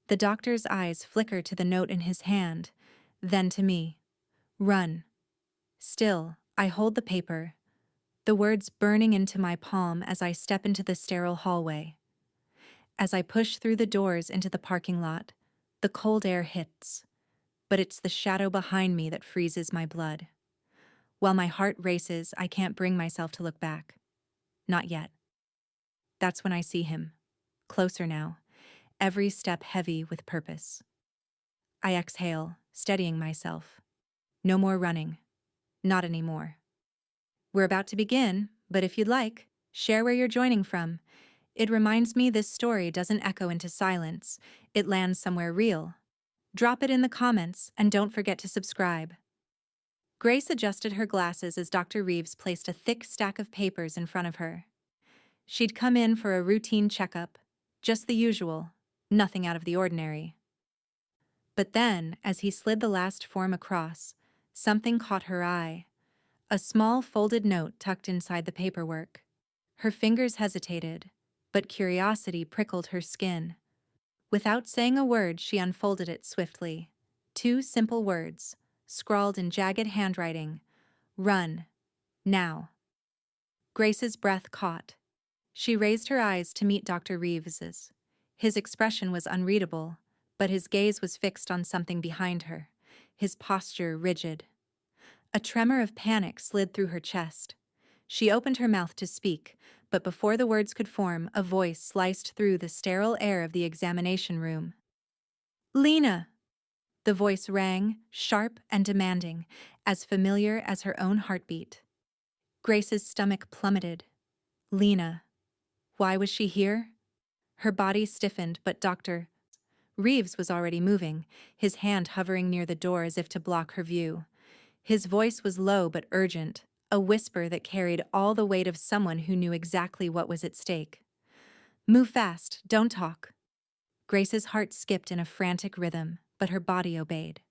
The doctor's eyes flicker to the note in his hand, then to me. Run. Still, I hold the paper, the words burning into my palm as I step into the sterile hallway. As I push through the doors into the parking lot, the cold air hits, but it's the shadow behind me that freezes my blood. While my heart races, I can't bring myself to look back. Not yet. That's when I see him. Closer now, every step heavy with purpose. I exhale, steadying myself. No more running. Not anymore. We're about to begin, but if you'd like, share where you're joining from. It reminds me this story doesn't echo into silence. It lands somewhere real. Drop it in the comments, and don't forget to subscribe. Grace adjusted her glasses as Dr. Reeves placed a thick stack of papers in front of her. She'd come in for a routine checkup, just the usual, nothing out of the ordinary. But then, as he slid the last form across, something caught her eye. A small folded note tucked inside the paperwork. Her fingers hesitated, but curiosity prickled her skin. Without saying a word, she unfolded it swiftly. 2 simple words, scrawled in jagged handwriting. Run. Now. Grace's breath caught. She raised her eyes to meet Dr. Reeves's. His expression was unreadable, but his gaze was fixed on something behind her, his posture rigid. A tremor of panic slid through her chest. She opened her mouth to speak, but before the words could form, a voice sliced through the sterile air of the examination room. "Lena!" The voice rang, sharp and demanding, as familiar as her own heartbeat. Grace's stomach plummeted. Lena. Why was she here? Her body stiffened, but Dr. Reeves was already moving, his hand hovering near the door as if to block her view. His voice was low but urgent, a whisper that carried all the weight of someone who knew exactly what was at stake. "Move fast, don't talk." Grace's heart skipped in a frantic rhythm, but her body obeyed.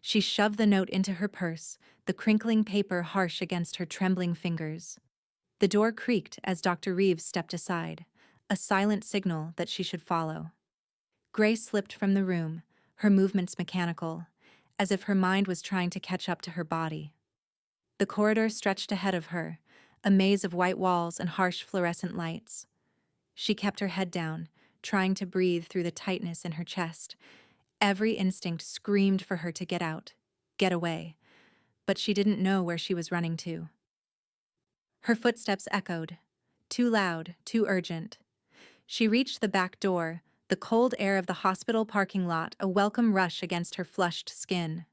She shoved the note into her purse, the crinkling paper harsh against her trembling fingers. The door creaked as Dr. Reeves stepped aside, a silent signal that she should follow. Grace slipped from the room, her movements mechanical, as if her mind was trying to catch up to her body. The corridor stretched ahead of her, a maze of white walls and harsh fluorescent lights. She kept her head down, trying to breathe through the tightness in her chest. Every instinct screamed for her to get out, get away, but she didn't know where she was running to. Her footsteps echoed, too loud, too urgent. She reached the back door, the cold air of the hospital parking lot a welcome rush against her flushed skin.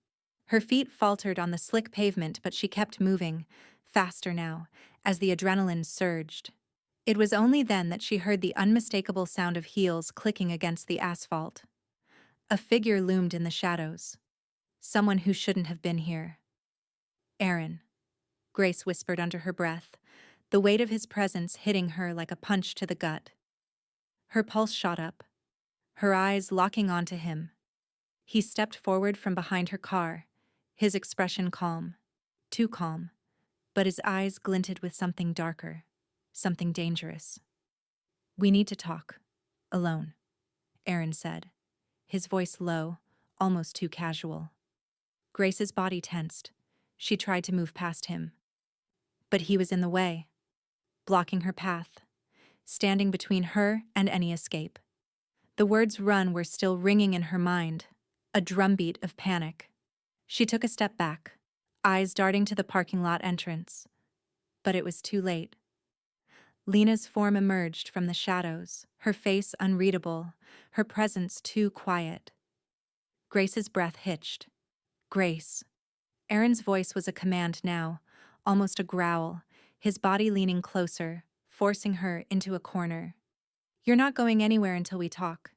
Her feet faltered on the slick pavement, but she kept moving, faster now, as the adrenaline surged. It was only then that she heard the unmistakable sound of heels clicking against the asphalt. A figure loomed in the shadows. Someone who shouldn't have been here. Aaron, Grace whispered under her breath, the weight of his presence hitting her like a punch to the gut. Her pulse shot up, her eyes locking onto him. He stepped forward from behind her car, his expression calm, too calm, but his eyes glinted with something darker, something dangerous. "We need to talk, alone," Aaron said, his voice low, almost too casual. Grace's body tensed. She tried to move past him. But he was in the way, blocking her path, standing between her and any escape. The words "run" were still ringing in her mind, a drumbeat of panic. She took a step back, eyes darting to the parking lot entrance. But it was too late. Lena's form emerged from the shadows, her face unreadable, her presence too quiet. Grace's breath hitched. "Grace." Aaron's voice was a command now, almost a growl, his body leaning closer, forcing her into a corner. "You're not going anywhere until we talk.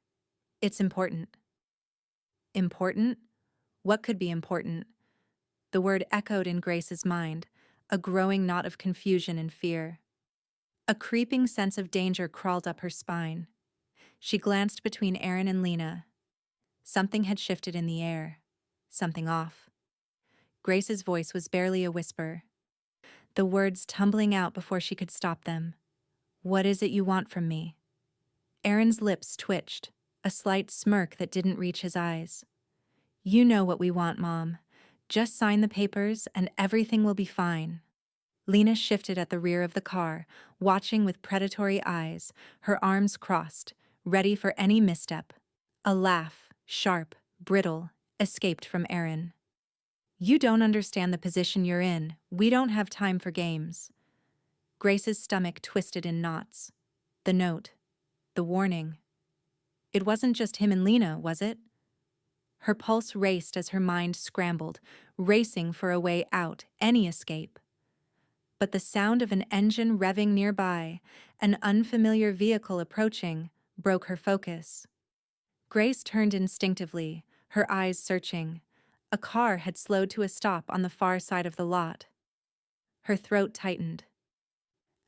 It's important." Important? What could be important? The word echoed in Grace's mind, a growing knot of confusion and fear. A creeping sense of danger crawled up her spine. She glanced between Aaron and Lena. Something had shifted in the air. Something off. Grace's voice was barely a whisper, the words tumbling out before she could stop them. "What is it you want from me?" Aaron's lips twitched, a slight smirk that didn't reach his eyes. "You know what we want, Mom. Just sign the papers and everything will be fine." Lena shifted at the rear of the car, watching with predatory eyes, her arms crossed, ready for any misstep. A laugh, sharp, brittle, escaped from Aaron. "You don't understand the position you're in. We don't have time for games." Grace's stomach twisted in knots. The note. The warning. It wasn't just him and Lena, was it? Her pulse raced as her mind scrambled, racing for a way out, any escape. But the sound of an engine revving nearby, an unfamiliar vehicle approaching, broke her focus. Grace turned instinctively, her eyes searching. A car had slowed to a stop on the far side of the lot. Her throat tightened.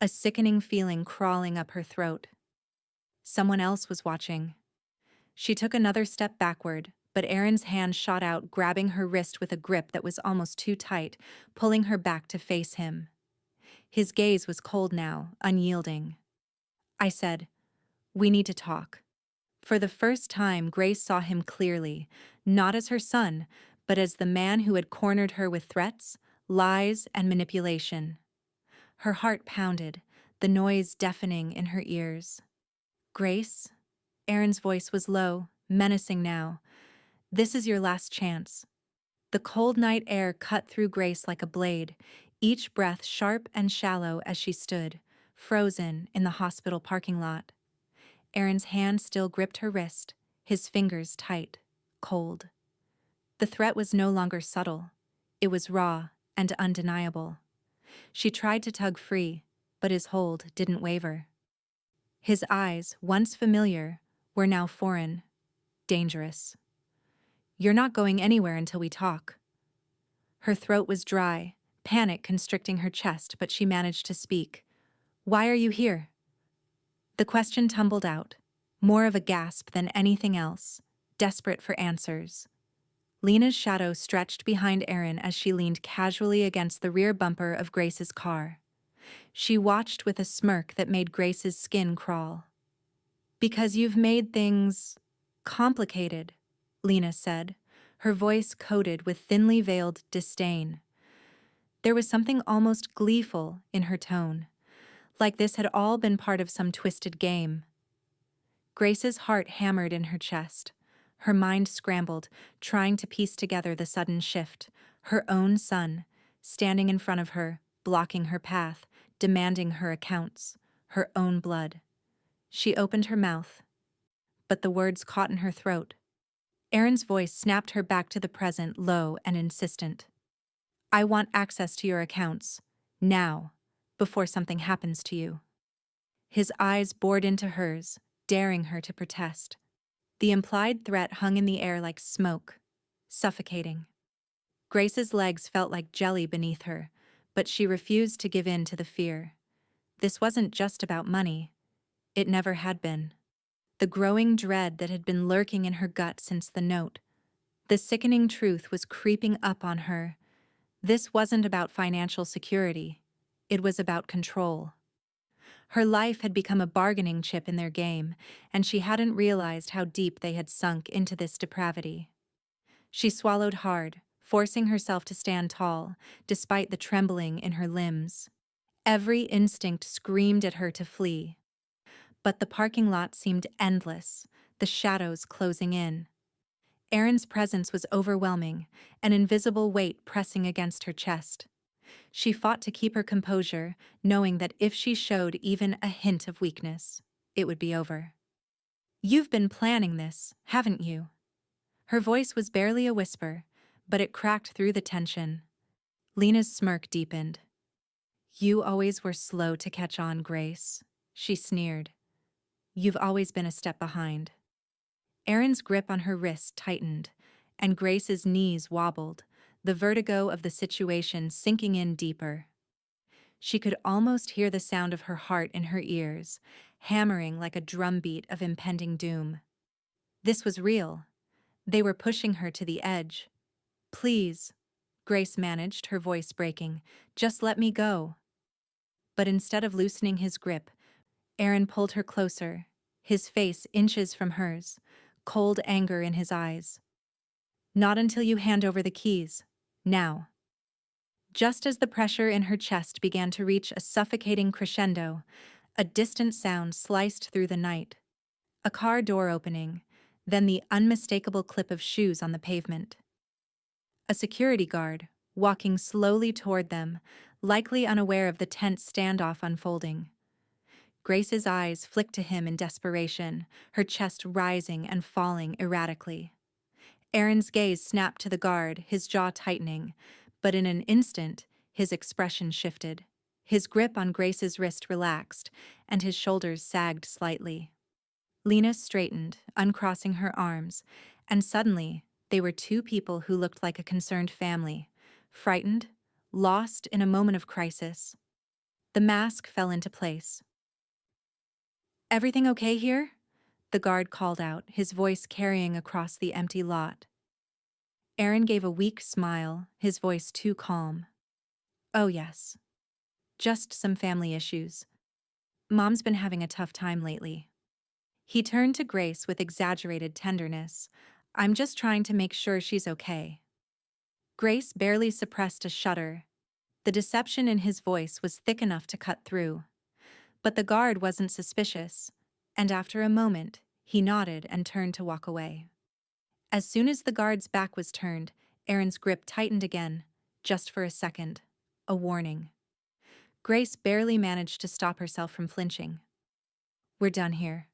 A sickening feeling crawling up her throat. Someone else was watching. She took another step backward, but Aaron's hand shot out, grabbing her wrist with a grip that was almost too tight, pulling her back to face him. His gaze was cold now, unyielding. I said, "We need to talk." For the first time, Grace saw him clearly, not as her son, but as the man who had cornered her with threats, lies, and manipulation. Her heart pounded, the noise deafening in her ears. "Grace?" Aaron's voice was low, menacing now. "This is your last chance." The cold night air cut through Grace like a blade, each breath sharp and shallow as she stood, frozen in the hospital parking lot. Aaron's hand still gripped her wrist, his fingers tight, cold. The threat was no longer subtle. It was raw and undeniable. She tried to tug free, but his hold didn't waver. His eyes, once familiar, were now foreign, dangerous. "You're not going anywhere until we talk." Her throat was dry, panic constricting her chest, but she managed to speak. "Why are you here?" The question tumbled out, more of a gasp than anything else, desperate for answers. Lena's shadow stretched behind Aaron as she leaned casually against the rear bumper of Grace's car. She watched with a smirk that made Grace's skin crawl. "Because you've made things complicated," Lena said, her voice coated with thinly veiled disdain. There was something almost gleeful in her tone, like this had all been part of some twisted game. Grace's heart hammered in her chest. Her mind scrambled, trying to piece together the sudden shift. Her own son, standing in front of her, blocking her path, demanding her accounts, her own blood. She opened her mouth, but the words caught in her throat. Aaron's voice snapped her back to the present, low and insistent. "I want access to your accounts, now, before something happens to you." His eyes bored into hers, daring her to protest. The implied threat hung in the air like smoke, suffocating. Grace's legs felt like jelly beneath her, but she refused to give in to the fear. This wasn't just about money. It never had been. The growing dread that had been lurking in her gut since the note. The sickening truth was creeping up on her. This wasn't about financial security. It was about control. Her life had become a bargaining chip in their game, and she hadn't realized how deep they had sunk into this depravity. She swallowed hard, forcing herself to stand tall, despite the trembling in her limbs. Every instinct screamed at her to flee. But the parking lot seemed endless, the shadows closing in. Aaron's presence was overwhelming, an invisible weight pressing against her chest. She fought to keep her composure, knowing that if she showed even a hint of weakness, it would be over. "You've been planning this, haven't you?" Her voice was barely a whisper, but it cracked through the tension. Lena's smirk deepened. "You always were slow to catch on, Grace," she sneered. "You've always been a step behind." Aaron's grip on her wrist tightened, and Grace's knees wobbled, the vertigo of the situation sinking in deeper. She could almost hear the sound of her heart in her ears, hammering like a drumbeat of impending doom. This was real. They were pushing her to the edge. "Please," Grace managed, her voice breaking, "just let me go." But instead of loosening his grip, Aaron pulled her closer, his face inches from hers, cold anger in his eyes. Not until you hand over the keys. Now. Just as the pressure in her chest began to reach a suffocating crescendo, a distant sound sliced through the night. A car door opening, then the unmistakable clip of shoes on the pavement. A security guard, walking slowly toward them, likely unaware of the tense standoff unfolding. Grace's eyes flicked to him in desperation, her chest rising and falling erratically. Aaron's gaze snapped to the guard, his jaw tightening, but in an instant, his expression shifted. His grip on Grace's wrist relaxed, and his shoulders sagged slightly. Lena straightened, uncrossing her arms, and suddenly, they were two people who looked like a concerned family, frightened, lost in a moment of crisis. The mask fell into place. "Everything okay here?" the guard called out, his voice carrying across the empty lot. Aaron gave a weak smile, his voice too calm. "Oh yes. Just some family issues. Mom's been having a tough time lately." He turned to Grace with exaggerated tenderness. "I'm just trying to make sure she's okay." Grace barely suppressed a shudder. The deception in his voice was thick enough to cut through. But the guard wasn't suspicious, and after a moment, he nodded and turned to walk away. As soon as the guard's back was turned, Aaron's grip tightened again, just for a second. A warning. Grace barely managed to stop herself from flinching. "We're done here,"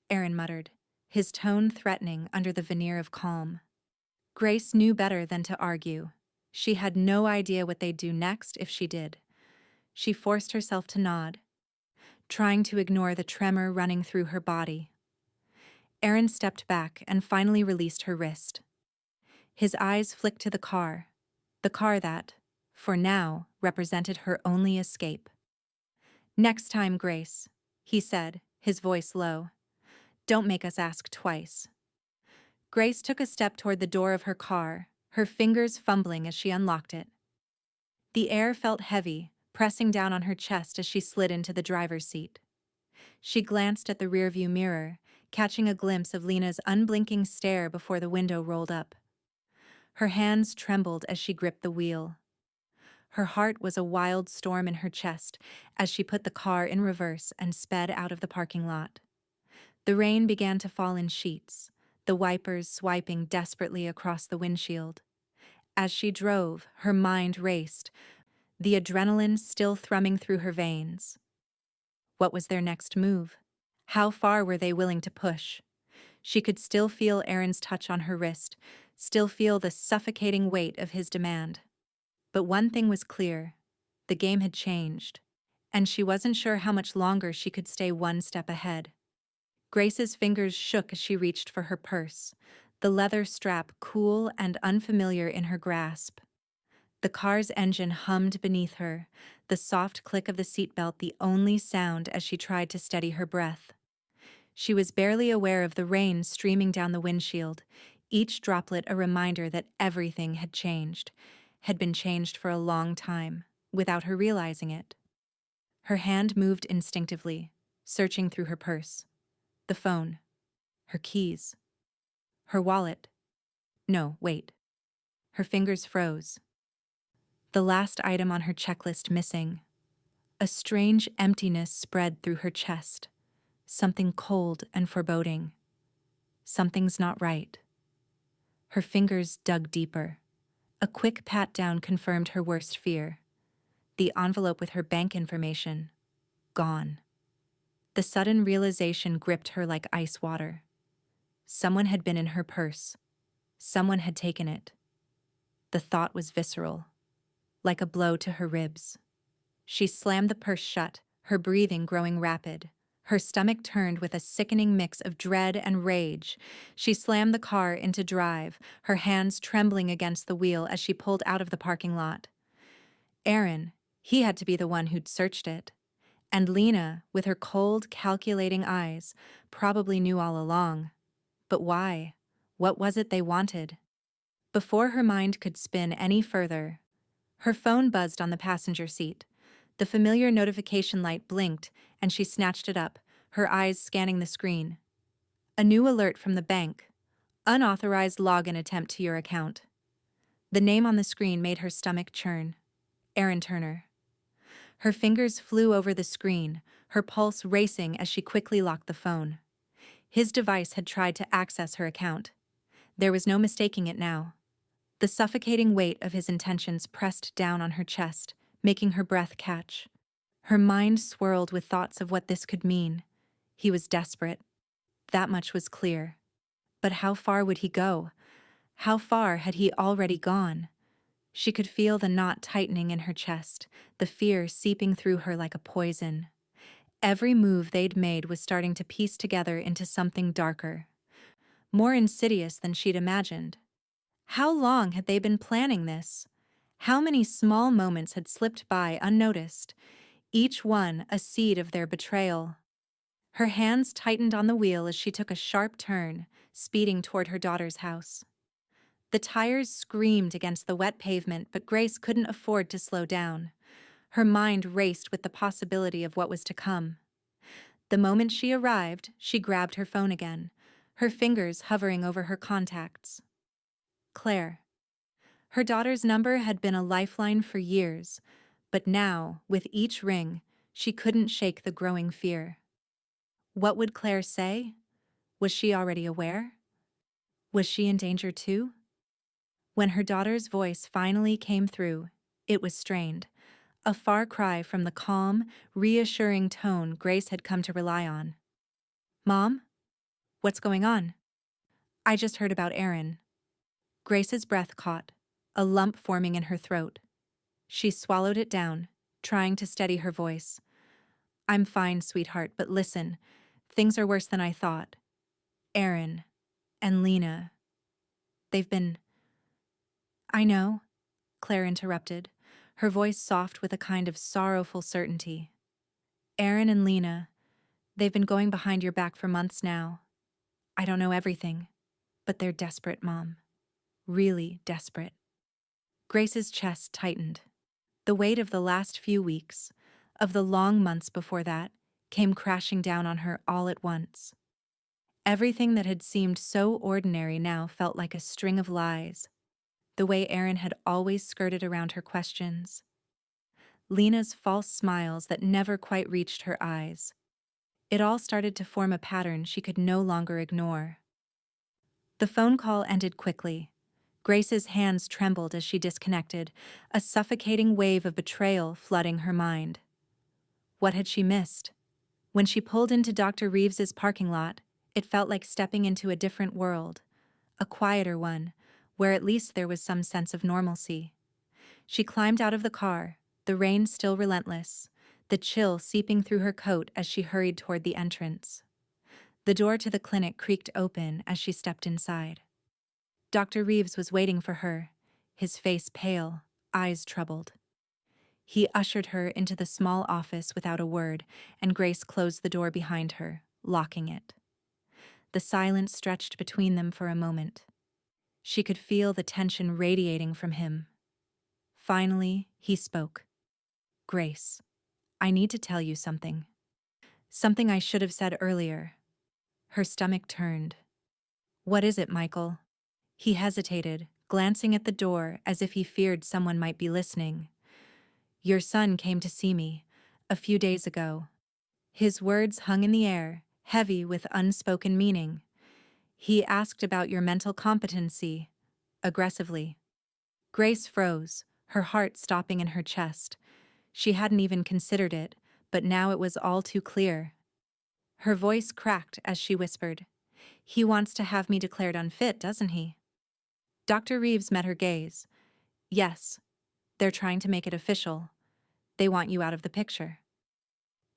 Aaron muttered, his tone threatening under the veneer of calm. Grace knew better than to argue. She had no idea what they'd do next if she did. She forced herself to nod, trying to ignore the tremor running through her body. Aaron stepped back and finally released her wrist. His eyes flicked to the car that, for now, represented her only escape. "Next time, Grace," he said, his voice low. "Don't make us ask twice." Grace took a step toward the door of her car, her fingers fumbling as she unlocked it. The air felt heavy, pressing down on her chest as she slid into the driver's seat. She glanced at the rearview mirror, catching a glimpse of Lena's unblinking stare before the window rolled up. Her hands trembled as she gripped the wheel. Her heart was a wild storm in her chest as she put the car in reverse and sped out of the parking lot. The rain began to fall in sheets, the wipers swiping desperately across the windshield. As she drove, her mind raced, the adrenaline still thrumming through her veins. What was their next move? How far were they willing to push? She could still feel Aaron's touch on her wrist, still feel the suffocating weight of his demand. But one thing was clear. The game had changed, and she wasn't sure how much longer she could stay one step ahead. Grace's fingers shook as she reached for her purse, the leather strap cool and unfamiliar in her grasp. The car's engine hummed beneath her, the soft click of the seatbelt the only sound as she tried to steady her breath. She was barely aware of the rain streaming down the windshield, each droplet a reminder that everything had changed, had been changed for a long time, without her realizing it. Her hand moved instinctively, searching through her purse. The phone. Her keys. Her wallet. No, wait. Her fingers froze. The last item on her checklist missing. A strange emptiness spread through her chest. Something cold and foreboding. Something's not right. Her fingers dug deeper. A quick pat-down confirmed her worst fear. The envelope with her bank information. Gone. The sudden realization gripped her like ice water. Someone had been in her purse. Someone had taken it. The thought was visceral, like a blow to her ribs. She slammed the purse shut, her breathing growing rapid. Her stomach turned with a sickening mix of dread and rage. She slammed the car into drive, her hands trembling against the wheel as she pulled out of the parking lot. Aaron, he had to be the one who'd searched it. And Lena, with her cold, calculating eyes, probably knew all along. But why? What was it they wanted? Before her mind could spin any further, her phone buzzed on the passenger seat. The familiar notification light blinked, and she snatched it up, her eyes scanning the screen. A new alert from the bank, Unauthorized login attempt to your account. The name on the screen made her stomach churn. Aaron Turner. Her fingers flew over the screen, her pulse racing as she quickly locked the phone. His device had tried to access her account. There was no mistaking it now. The suffocating weight of his intentions pressed down on her chest, making her breath catch. Her mind swirled with thoughts of what this could mean. He was desperate. That much was clear. But how far would he go? How far had he already gone? She could feel the knot tightening in her chest, the fear seeping through her like a poison. Every move they'd made was starting to piece together into something darker, more insidious than she'd imagined. How long had they been planning this? How many small moments had slipped by unnoticed, each one a seed of their betrayal? Her hands tightened on the wheel as she took a sharp turn, speeding toward her daughter's house. The tires screamed against the wet pavement, but Grace couldn't afford to slow down. Her mind raced with the possibility of what was to come. The moment she arrived, she grabbed her phone again, her fingers hovering over her contacts. Claire. Her daughter's number had been a lifeline for years, but now, with each ring, she couldn't shake the growing fear. What would Claire say? Was she already aware? Was she in danger too? When her daughter's voice finally came through, it was strained, a far cry from the calm, reassuring tone Grace had come to rely on. Mom? What's going on? I just heard about Aaron. Grace's breath caught, a lump forming in her throat. She swallowed it down, trying to steady her voice. I'm fine, sweetheart, but listen, things are worse than I thought. Aaron and Lena, they've been... I know, Claire interrupted, her voice soft with a kind of sorrowful certainty. Aaron and Lena, they've been going behind your back for months now. I don't know everything, but they're desperate, Mom. Really desperate. Grace's chest tightened. The weight of the last few weeks, of the long months before that, came crashing down on her all at once. Everything that had seemed so ordinary now felt like a string of lies. The way Aaron had always skirted around her questions. Lena's false smiles that never quite reached her eyes. It all started to form a pattern she could no longer ignore. The phone call ended quickly. Grace's hands trembled as she disconnected, a suffocating wave of betrayal flooding her mind. What had she missed? When she pulled into Dr. Reeves's parking lot, it felt like stepping into a different world, a quieter one, where at least there was some sense of normalcy. She climbed out of the car, the rain still relentless, the chill seeping through her coat as she hurried toward the entrance. The door to the clinic creaked open as she stepped inside. Dr. Reeves was waiting for her, his face pale, eyes troubled. He ushered her into the small office without a word, and Grace closed the door behind her, locking it. The silence stretched between them for a moment. She could feel the tension radiating from him. Finally, he spoke. Grace, I need to tell you something. Something I should have said earlier. Her stomach turned. What is it, Michael? He hesitated, glancing at the door as if he feared someone might be listening. Your son came to see me, a few days ago. His words hung in the air, heavy with unspoken meaning. He asked about your mental competency, aggressively. Grace froze, her heart stopping in her chest. She hadn't even considered it, but now it was all too clear. Her voice cracked as she whispered, He wants to have me declared unfit, doesn't he? Dr. Reeves met her gaze. Yes, they're trying to make it official. They want you out of the picture.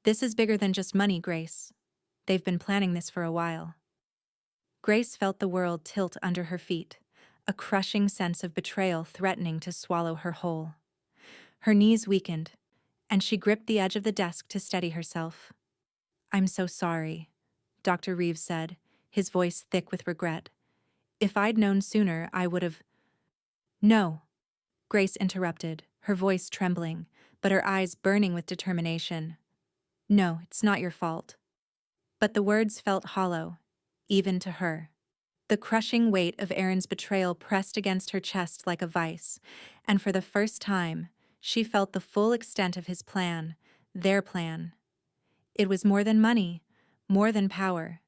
This is bigger than just money, Grace. They've been planning this for a while. Grace felt the world tilt under her feet, a crushing sense of betrayal threatening to swallow her whole. Her knees weakened, and she gripped the edge of the desk to steady herself. I'm so sorry, Dr. Reeves said, his voice thick with regret. If I'd known sooner, I would have... No, Grace interrupted, her voice trembling, but her eyes burning with determination. No, it's not your fault. But the words felt hollow, even to her. The crushing weight of Aaron's betrayal pressed against her chest like a vice, and for the first time, she felt the full extent of his plan, their plan. It was more than money, more than power.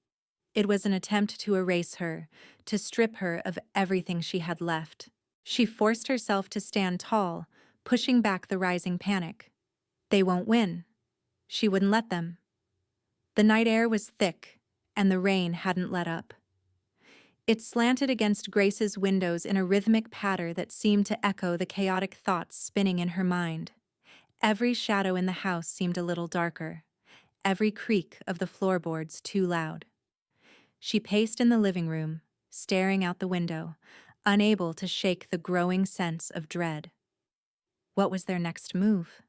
It was an attempt to erase her, to strip her of everything she had left. She forced herself to stand tall, pushing back the rising panic. They won't win. She wouldn't let them. The night air was thick, and the rain hadn't let up. It slanted against Grace's windows in a rhythmic patter that seemed to echo the chaotic thoughts spinning in her mind. Every shadow in the house seemed a little darker, every creak of the floorboards too loud. She paced in the living room, staring out the window, unable to shake the growing sense of dread. What was their next move?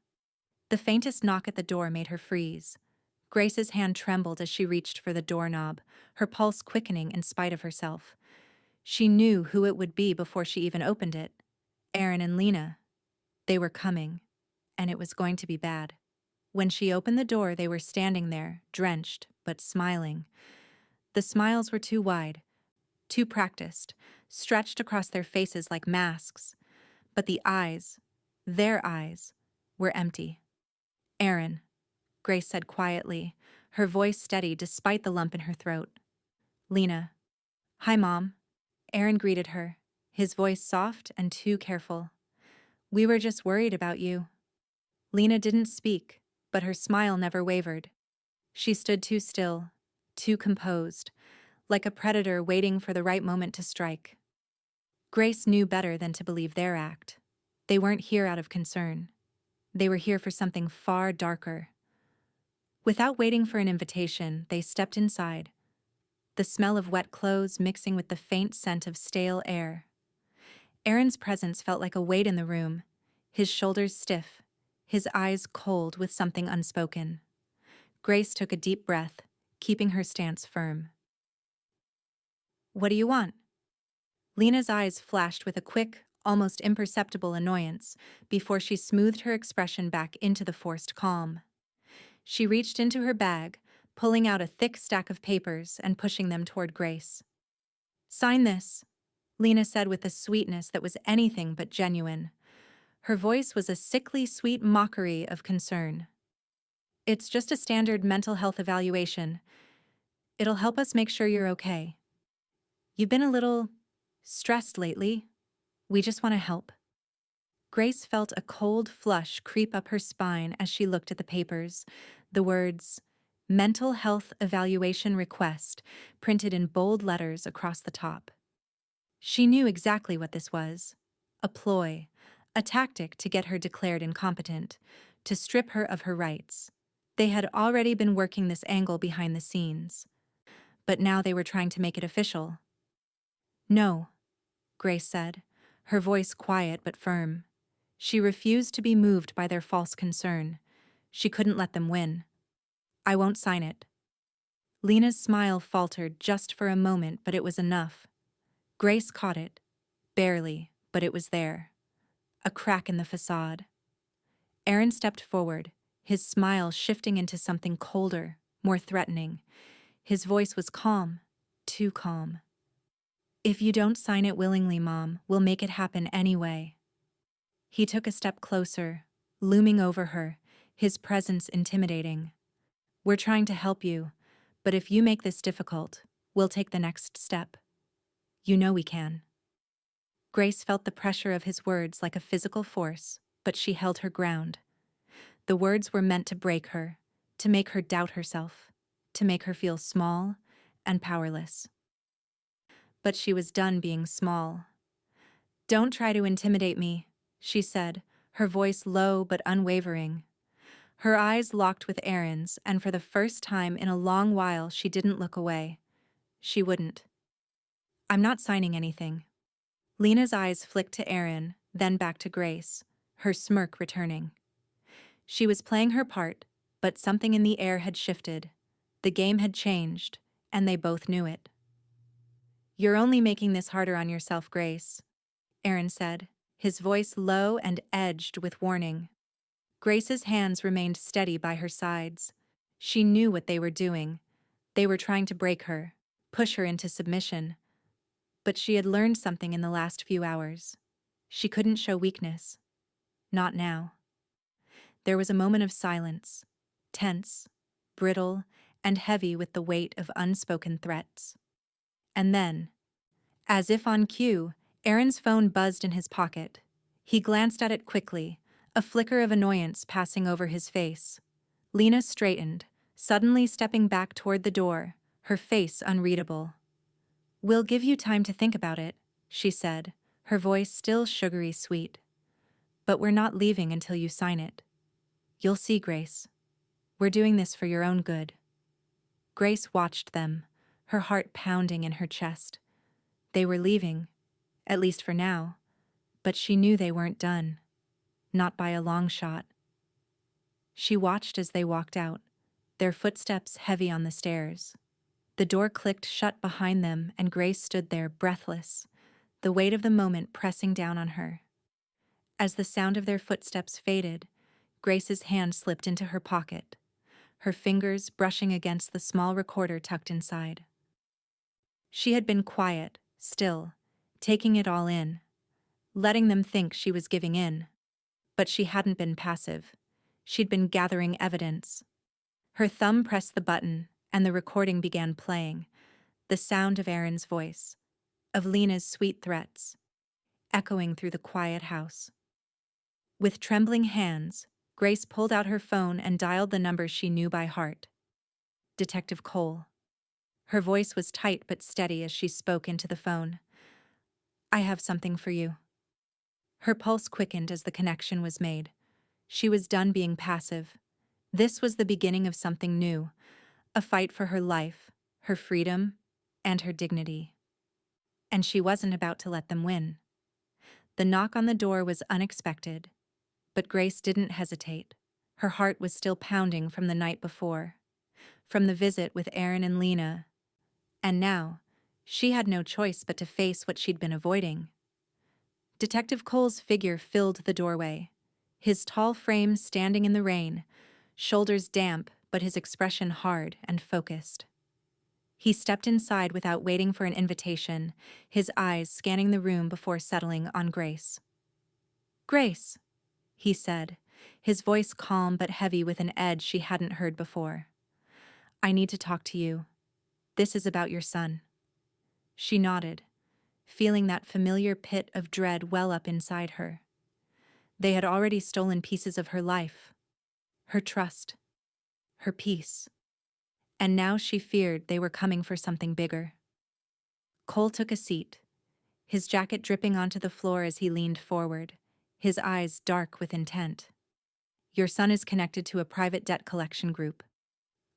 The faintest knock at the door made her freeze. Grace's hand trembled as she reached for the doorknob, her pulse quickening in spite of herself. She knew who it would be before she even opened it. Aaron and Lena. They were coming, and it was going to be bad. When she opened the door, they were standing there, drenched, but smiling. The smiles were too wide, too practiced, stretched across their faces like masks. But the eyes, their eyes, were empty. Aaron, Grace said quietly, her voice steady despite the lump in her throat. Lena. Hi, Mom. Aaron greeted her, his voice soft and too careful. We were just worried about you. Lena didn't speak, but her smile never wavered. She stood too still, too composed, like a predator waiting for the right moment to strike. Grace knew better than to believe their act. They weren't here out of concern. They were here for something far darker. Without waiting for an invitation, they stepped inside, the smell of wet clothes mixing with the faint scent of stale air. Aaron's presence felt like a weight in the room, his shoulders stiff, his eyes cold with something unspoken. Grace took a deep breath, keeping her stance firm. What do you want? Lena's eyes flashed with a quick, almost imperceptible annoyance before she smoothed her expression back into the forced calm. She reached into her bag, pulling out a thick stack of papers and pushing them toward Grace. Sign this, Lena said with a sweetness that was anything but genuine. Her voice was a sickly sweet mockery of concern. It's just a standard mental health evaluation. It'll help us make sure you're okay. You've been a little stressed lately. We just want to help. Grace felt a cold flush creep up her spine as she looked at the papers. The words, Mental Health Evaluation Request, printed in bold letters across the top. She knew exactly what this was. A ploy, a tactic to get her declared incompetent, to strip her of her rights. They had already been working this angle behind the scenes. But now they were trying to make it official. No, Grace said, her voice quiet but firm. She refused to be moved by their false concern. She couldn't let them win. I won't sign it. Lena's smile faltered just for a moment, but it was enough. Grace caught it. Barely, but it was there. A crack in the facade. Aaron stepped forward, his smile shifting into something colder, more threatening. His voice was calm, too calm. If you don't sign it willingly, Mom, we'll make it happen anyway. He took a step closer, looming over her, his presence intimidating. We're trying to help you, but if you make this difficult, we'll take the next step. You know we can. Grace felt the pressure of his words like a physical force, but she held her ground. The words were meant to break her, to make her doubt herself, to make her feel small and powerless. But she was done being small. Don't try to intimidate me, she said, her voice low but unwavering. Her eyes locked with Aaron's, and for the first time in a long while she didn't look away. She wouldn't. I'm not signing anything. Lena's eyes flicked to Aaron, then back to Grace, her smirk returning. She was playing her part, but something in the air had shifted. The game had changed, and they both knew it. You're only making this harder on yourself, Grace, Aaron said, his voice low and edged with warning. Grace's hands remained steady by her sides. She knew what they were doing. They were trying to break her, push her into submission. But she had learned something in the last few hours. She couldn't show weakness. Not now. There was a moment of silence, tense, brittle, and heavy with the weight of unspoken threats. And then, as if on cue, Aaron's phone buzzed in his pocket. He glanced at it quickly, a flicker of annoyance passing over his face. Lena straightened, suddenly stepping back toward the door, her face unreadable. "We'll give you time to think about it," she said, her voice still sugary sweet. "But we're not leaving until you sign it. You'll see, Grace. We're doing this for your own good." Grace watched them, her heart pounding in her chest. They were leaving, at least for now, but she knew they weren't done. Not by a long shot. She watched as they walked out, their footsteps heavy on the stairs. The door clicked shut behind them and Grace stood there breathless, the weight of the moment pressing down on her. As the sound of their footsteps faded, Grace's hand slipped into her pocket, her fingers brushing against the small recorder tucked inside. She had been quiet, still, taking it all in, letting them think she was giving in. But she hadn't been passive. She'd been gathering evidence. Her thumb pressed the button, and the recording began playing, the sound of Aaron's voice, of Lena's sweet threats, echoing through the quiet house. With trembling hands, Grace pulled out her phone and dialed the number she knew by heart. Detective Cole. Her voice was tight but steady as she spoke into the phone. "I have something for you." Her pulse quickened as the connection was made. She was done being passive. This was the beginning of something new, a fight for her life, her freedom, and her dignity. And she wasn't about to let them win. The knock on the door was unexpected, but Grace didn't hesitate. Her heart was still pounding from the night before, from the visit with Aaron and Lena. And now, she had no choice but to face what she'd been avoiding. Detective Cole's figure filled the doorway, his tall frame standing in the rain, shoulders damp but his expression hard and focused. He stepped inside without waiting for an invitation, his eyes scanning the room before settling on Grace. "Grace," he said, his voice calm but heavy with an edge she hadn't heard before. "I need to talk to you. This is about your son." She nodded, feeling that familiar pit of dread well up inside her. They had already stolen pieces of her life, her trust, her peace. And now she feared they were coming for something bigger. Cole took a seat, his jacket dripping onto the floor as he leaned forward, his eyes dark with intent. "Your son is connected to a private debt collection group."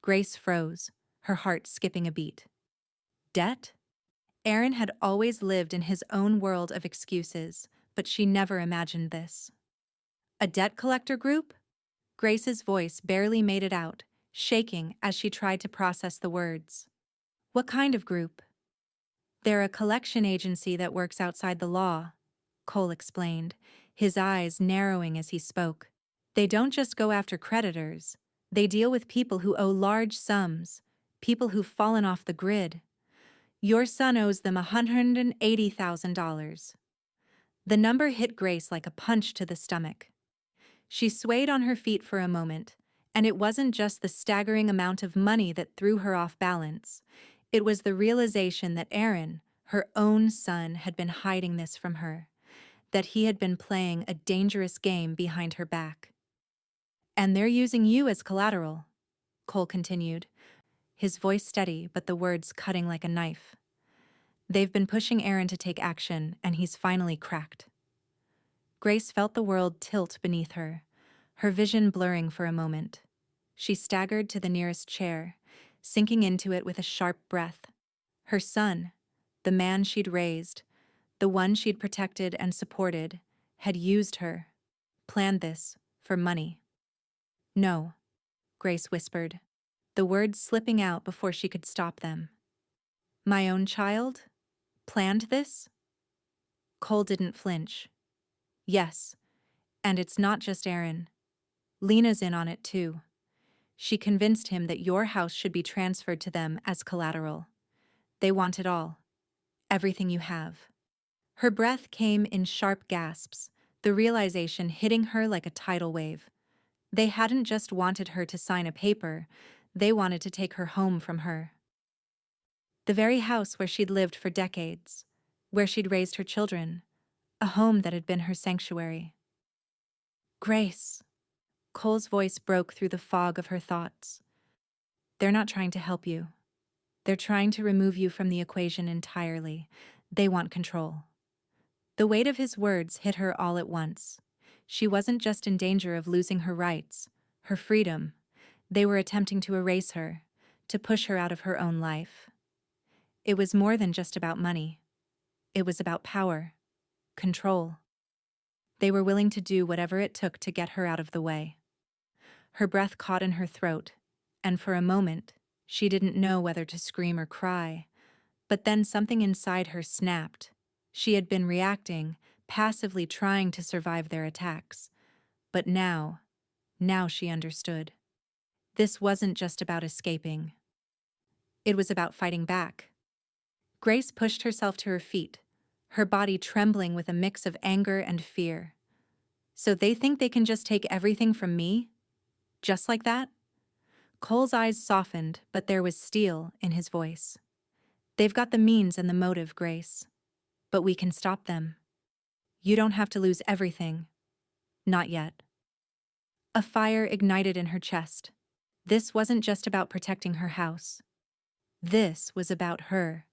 Grace froze, her heart skipping a beat. Debt? Aaron had always lived in his own world of excuses, but she never imagined this. A debt collector group? Grace's voice barely made it out, shaking as she tried to process the words. "What kind of group?" "They're a collection agency that works outside the law," Cole explained, his eyes narrowing as he spoke. "They don't just go after creditors. They deal with people who owe large sums, people who've fallen off the grid. Your son owes them $180,000. The number hit Grace like a punch to the stomach. She swayed on her feet for a moment, and it wasn't just the staggering amount of money that threw her off balance. It was the realization that Aaron, her own son, had been hiding this from her, that he had been playing a dangerous game behind her back. "And they're using you as collateral," Cole continued, his voice steady but the words cutting like a knife. "They've been pushing Aaron to take action, and he's finally cracked." Grace felt the world tilt beneath her, her vision blurring for a moment. She staggered to the nearest chair, sinking into it with a sharp breath. Her son, the man she'd raised, the one she'd protected and supported, had used her, planned this, for money. "No," Grace whispered, the words slipping out before she could stop them. "My own child? Planned this?" Cole didn't flinch. "Yes, and it's not just Aaron. Lena's in on it too. She convinced him that your house should be transferred to them as collateral. They want it all. everything you have. Her breath came in sharp gasps, the realization hitting her like a tidal wave. They hadn't just wanted her to sign a paper, they wanted to take her home from her. The very house where she'd lived for decades, where she'd raised her children, a home that had been her sanctuary. Grace. Cole's voice broke through the fog of her thoughts. They're not trying to help you. They're trying to remove you from the equation entirely. They want control. The weight of his words hit her all at once. She wasn't just in danger of losing her rights, her freedom. They were attempting to erase her, to push her out of her own life. It was more than just about money. It was about power, control. They were willing to do whatever it took to get her out of the way. Her breath caught in her throat, and for a moment, she didn't know whether to scream or cry. But then something inside her snapped. She had been reacting, passively trying to survive their attacks. But now she understood. This wasn't just about escaping. It was about fighting back. Grace pushed herself to her feet, her body trembling with a mix of anger and fear. So they think they can just take everything from me? Just like that? Cole's eyes softened, but there was steel in his voice. They've got the means and the motive, Grace. But we can stop them. You don't have to lose everything. Not yet. A fire ignited in her chest. This wasn't just about protecting her house. This was about her.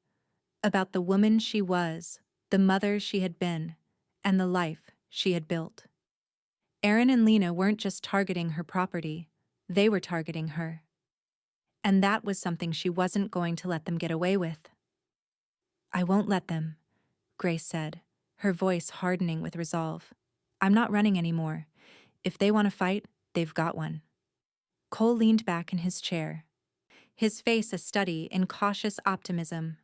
About the woman she was, the mother she had been, and the life she had built. Aaron and Lena weren't just targeting her property, they were targeting her. And that was something she wasn't going to let them get away with. I won't let them, Grace said, her voice hardening with resolve. I'm not running anymore. If they want to fight, they've got one. Cole leaned back in his chair, his face a study in cautious optimism.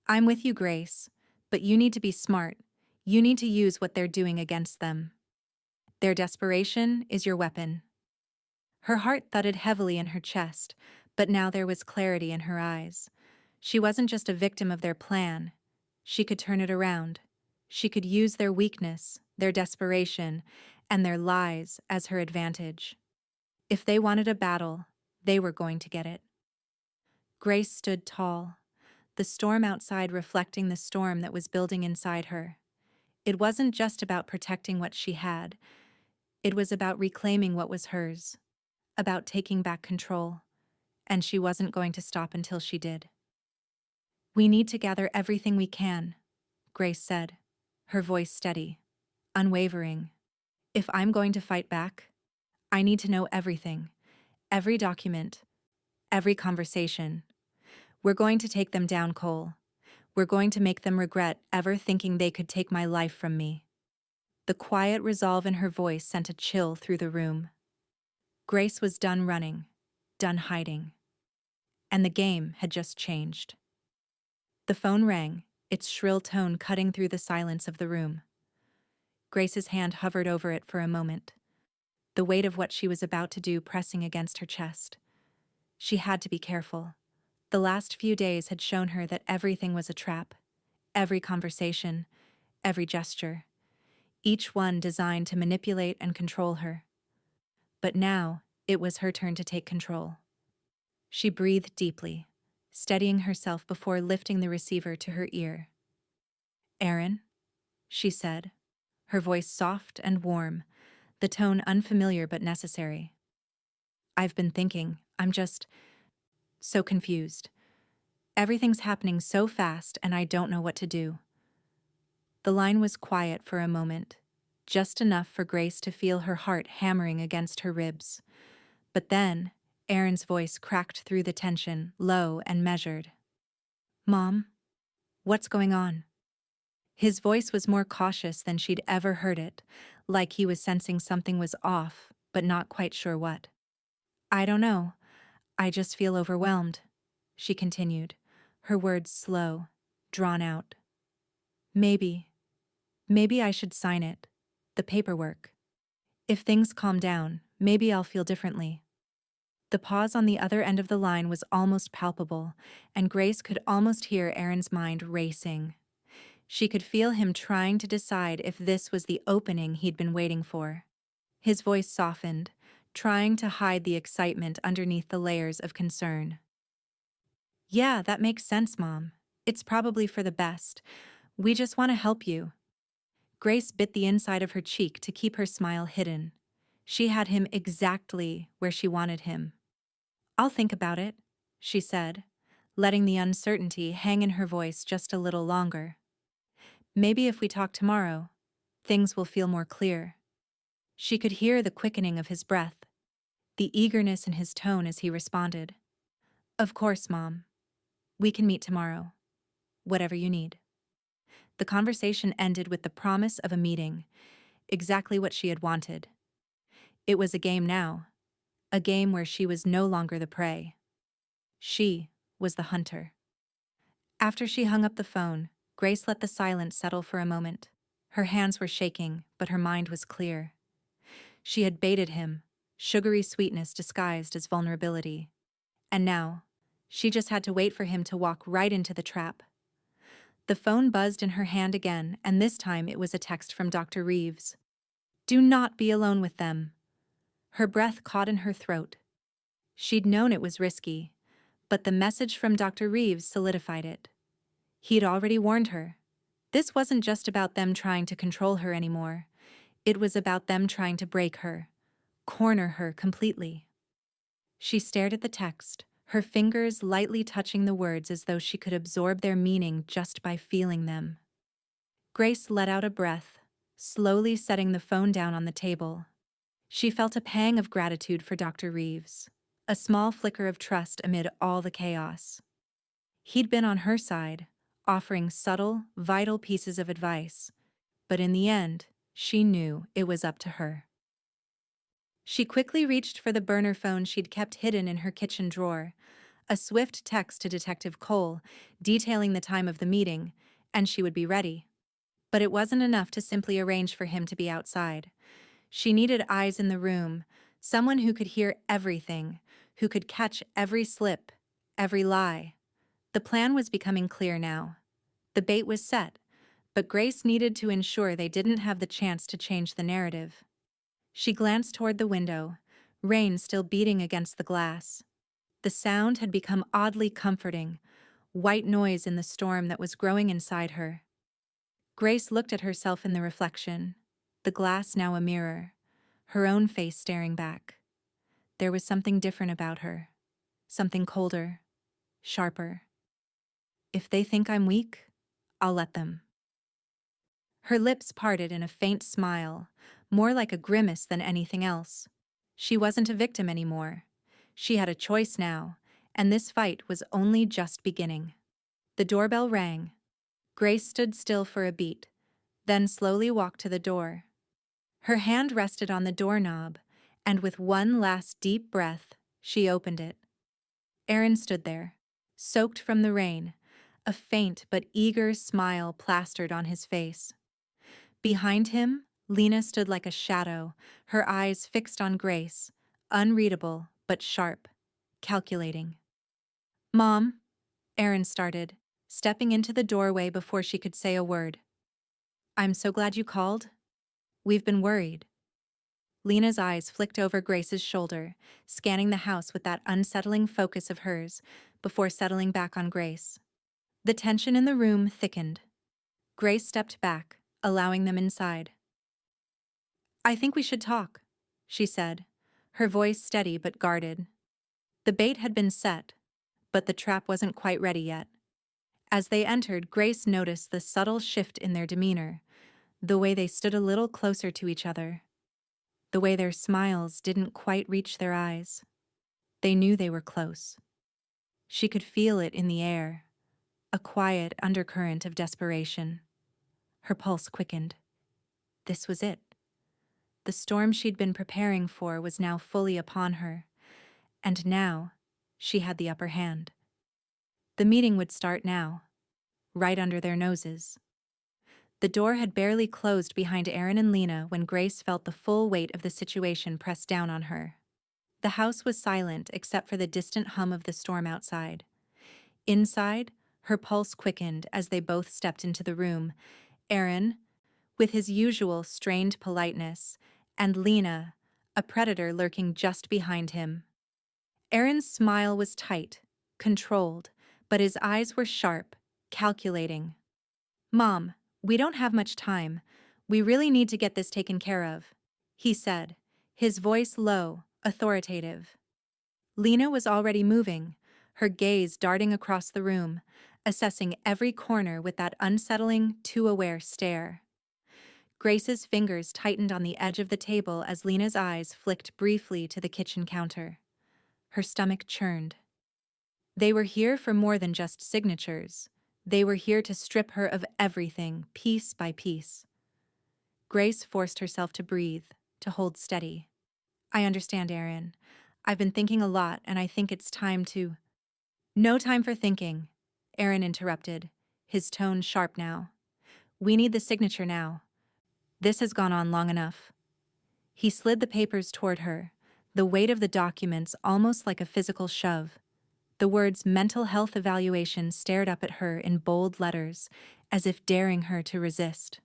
I'm with you, Grace, but you need to be smart. You need to use what they're doing against them. Their desperation is your weapon. Her heart thudded heavily in her chest, but now there was clarity in her eyes. She wasn't just a victim of their plan. She could turn it around. She could use their weakness, their desperation, and their lies as her advantage. If they wanted a battle, they were going to get it. Grace stood tall, the storm outside reflecting the storm that was building inside her. It wasn't just about protecting what she had. It was about reclaiming what was hers, about taking back control, and she wasn't going to stop until she did. We need to gather everything we can, Grace said, her voice steady, unwavering. If I'm going to fight back, I need to know everything, every document, every conversation. We're going to take them down, Cole. We're going to make them regret ever thinking they could take my life from me. The quiet resolve in her voice sent a chill through the room. Grace was done running, done hiding. And the game had just changed. The phone rang, its shrill tone cutting through the silence of the room. Grace's hand hovered over it for a moment, the weight of what she was about to do pressing against her chest. She had to be careful. The last few days had shown her that everything was a trap. Every conversation, every gesture, each one designed to manipulate and control her. But now, it was her turn to take control. She breathed deeply, steadying herself before lifting the receiver to her ear. Aaron, she said, her voice soft and warm, the tone unfamiliar but necessary. I've been thinking, I'm just so confused. Everything's happening so fast and I don't know what to do. The line was quiet for a moment, just enough for Grace to feel her heart hammering against her ribs. But then, Aaron's voice cracked through the tension, low and measured. Mom, what's going on? His voice was more cautious than she'd ever heard it, like he was sensing something was off, but not quite sure what. I don't know. I just feel overwhelmed, she continued, her words slow, drawn out. Maybe I should sign it, the paperwork. If things calm down, maybe I'll feel differently. The pause on the other end of the line was almost palpable, and Grace could almost hear Aaron's mind racing. She could feel him trying to decide if this was the opening he'd been waiting for. His voice softened, trying to hide the excitement underneath the layers of concern. "Yeah, that makes sense, Mom. It's probably for the best. We just want to help you." Grace bit the inside of her cheek to keep her smile hidden. She had him exactly where she wanted him. "I'll think about it," she said, letting the uncertainty hang in her voice just a little longer. "Maybe if we talk tomorrow, things will feel more clear." She could hear the quickening of his breath, the eagerness in his tone as he responded. "Of course, Mom. We can meet tomorrow. Whatever you need." The conversation ended with the promise of a meeting, exactly what she had wanted. It was a game now, a game where she was no longer the prey. She was the hunter. After she hung up the phone, Grace let the silence settle for a moment. Her hands were shaking, but her mind was clear. She had baited him, sugary sweetness disguised as vulnerability. And now, she just had to wait for him to walk right into the trap. The phone buzzed in her hand again, and this time it was a text from Dr. Reeves. "Do not be alone with them." Her breath caught in her throat. She'd known it was risky, but the message from Dr. Reeves solidified it. He'd already warned her. This wasn't just about them trying to control her anymore. It was about them trying to break her, corner her completely. She stared at the text, her fingers lightly touching the words as though she could absorb their meaning just by feeling them. Grace let out a breath, slowly setting the phone down on the table. She felt a pang of gratitude for Dr. Reeves, a small flicker of trust amid all the chaos. He'd been on her side, offering subtle, vital pieces of advice, but in the end, she knew it was up to her. She quickly reached for the burner phone she'd kept hidden in her kitchen drawer, a swift text to Detective Cole, detailing the time of the meeting, and she would be ready. But it wasn't enough to simply arrange for him to be outside. She needed eyes in the room, someone who could hear everything, who could catch every slip, every lie. The plan was becoming clear now. The bait was set, but Grace needed to ensure they didn't have the chance to change the narrative. She glanced toward the window, rain still beating against the glass. The sound had become oddly comforting, white noise in the storm that was growing inside her. Grace looked at herself in the reflection, the glass now a mirror, her own face staring back. There was something different about her, something colder, sharper. "If they think I'm weak, I'll let them." Her lips parted in a faint smile, more like a grimace than anything else. She wasn't a victim anymore. She had a choice now, and this fight was only just beginning. The doorbell rang. Grace stood still for a beat, then slowly walked to the door. Her hand rested on the doorknob, and with one last deep breath, she opened it. Aaron stood there, soaked from the rain, a faint but eager smile plastered on his face. Behind him, Lena stood like a shadow, her eyes fixed on Grace, unreadable but sharp, calculating. "Mom," Aaron started, stepping into the doorway before she could say a word. "I'm so glad you called. We've been worried." Lena's eyes flicked over Grace's shoulder, scanning the house with that unsettling focus of hers, before settling back on Grace. The tension in the room thickened. Grace stepped back, allowing them inside. "I think we should talk," she said, her voice steady but guarded. The bait had been set, but the trap wasn't quite ready yet. As they entered, Grace noticed the subtle shift in their demeanor, the way they stood a little closer to each other, the way their smiles didn't quite reach their eyes. They knew they were close. She could feel it in the air, a quiet undercurrent of desperation. Her pulse quickened. This was it. The storm she'd been preparing for was now fully upon her, and now she had the upper hand. The meeting would start now, right under their noses. The door had barely closed behind Aaron and Lena when Grace felt the full weight of the situation press down on her. The house was silent except for the distant hum of the storm outside. Inside, Her pulse quickened as they both stepped into the room. Aaron, with his usual strained politeness, and Lena, a predator lurking just behind him. Aaron's smile was tight, controlled, but his eyes were sharp, calculating. "Mom, we don't have much time. We really need to get this taken care of," he said, his voice low, authoritative. Lena was already moving, her gaze darting across the room, assessing every corner with that unsettling, too-aware stare. Grace's fingers tightened on the edge of the table as Lena's eyes flicked briefly to the kitchen counter. Her stomach churned. They were here for more than just signatures. They were here to strip her of everything, piece by piece. Grace forced herself to breathe, to hold steady. "I understand, Aaron. I've been thinking a lot, and I think it's time to—" "No time for thinking," Aaron interrupted, his tone sharp now. "We need the signature now. This has gone on long enough." He slid the papers toward her, the weight of the documents almost like a physical shove. The words mental health evaluation stared up at her in bold letters, as if daring her to resist.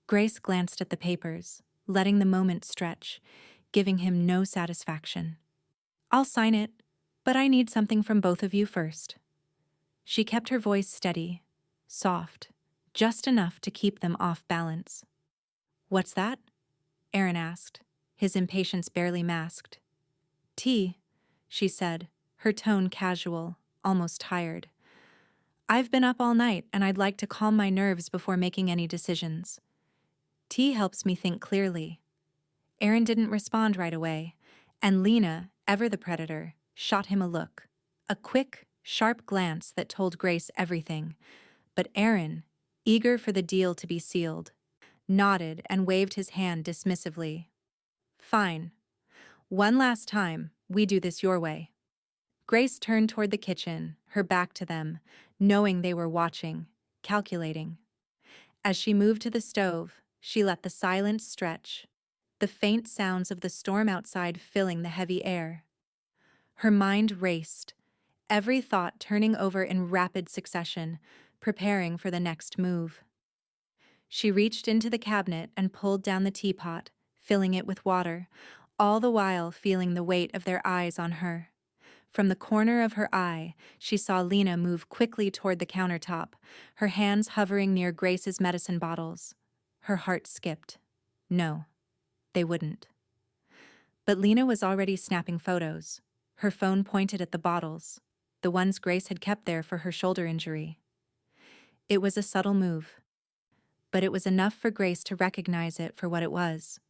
Grace glanced at the papers, letting the moment stretch, giving him no satisfaction. "I'll sign it, but I need something from both of you first." She kept her voice steady, soft, just enough to keep them off balance. "What's that?" Aaron asked, his impatience barely masked. "Tea," she said, her tone casual, almost tired. "I've been up all night and I'd like to calm my nerves before making any decisions. Tea helps me think clearly." Aaron didn't respond right away, and Lena, ever the predator, shot him a look. A quick, sharp glance that told Grace everything. But Aaron, eager for the deal to be sealed, nodded and waved his hand dismissively. "Fine. One last time, we do this your way." Grace turned toward the kitchen, her back to them, knowing they were watching, calculating. As she moved to the stove, she let the silence stretch, the faint sounds of the storm outside filling the heavy air. Her mind raced, every thought turning over in rapid succession, preparing for the next move. She reached into the cabinet and pulled down the teapot, filling it with water, all the while feeling the weight of their eyes on her. From the corner of her eye, she saw Lena move quickly toward the countertop, her hands hovering near Grace's medicine bottles. Her heart skipped. No, they wouldn't. But Lena was already snapping photos, her phone pointed at the bottles, the ones Grace had kept there for her shoulder injury. It was a subtle move, but it was enough for Grace to recognize it for what it was.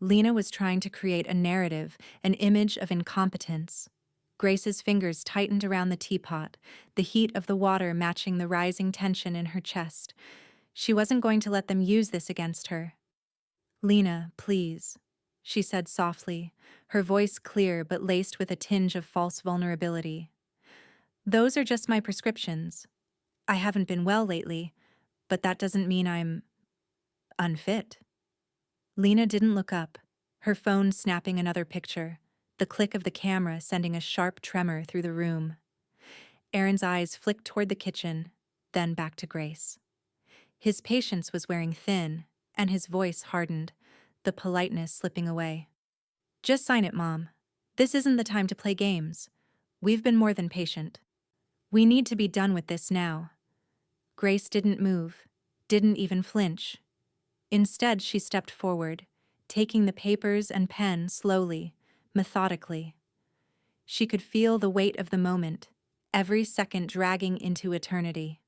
Lena was trying to create a narrative, an image of incompetence. Grace's fingers tightened around the teapot, the heat of the water matching the rising tension in her chest. She wasn't going to let them use this against her. "Lena, please," she said softly, her voice clear but laced with a tinge of false vulnerability. "Those are just my prescriptions. I haven't been well lately, but that doesn't mean I'm unfit." Lena didn't look up, her phone snapping another picture, the click of the camera sending a sharp tremor through the room. Aaron's eyes flicked toward the kitchen, then back to Grace. His patience was wearing thin, and his voice hardened, the politeness slipping away. "Just sign it, Mom. This isn't the time to play games. We've been more than patient. We need to be done with this now." Grace didn't move, didn't even flinch. Instead, she stepped forward, taking the papers and pen slowly, methodically. She could feel the weight of the moment, every second dragging into eternity.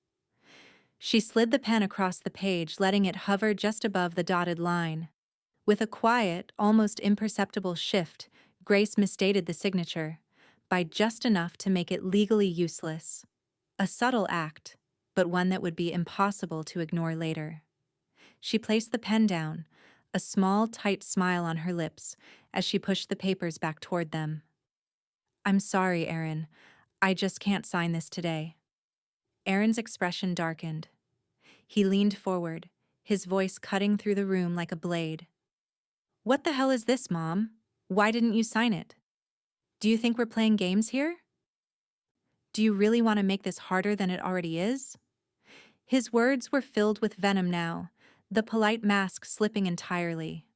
She slid the pen across the page, letting it hover just above the dotted line. With a quiet, almost imperceptible shift, Grace misstated the signature, by just enough to make it legally useless. A subtle act, but one that would be impossible to ignore later. She placed the pen down, a small, tight smile on her lips, as she pushed the papers back toward them. "I'm sorry, Aaron. I just can't sign this today." Aaron's expression darkened. He leaned forward, his voice cutting through the room like a blade. "What the hell is this, Mom? Why didn't you sign it? Do you think we're playing games here?" Do you really want to make this harder than it already is? His words were filled with venom now, the polite mask slipping entirely.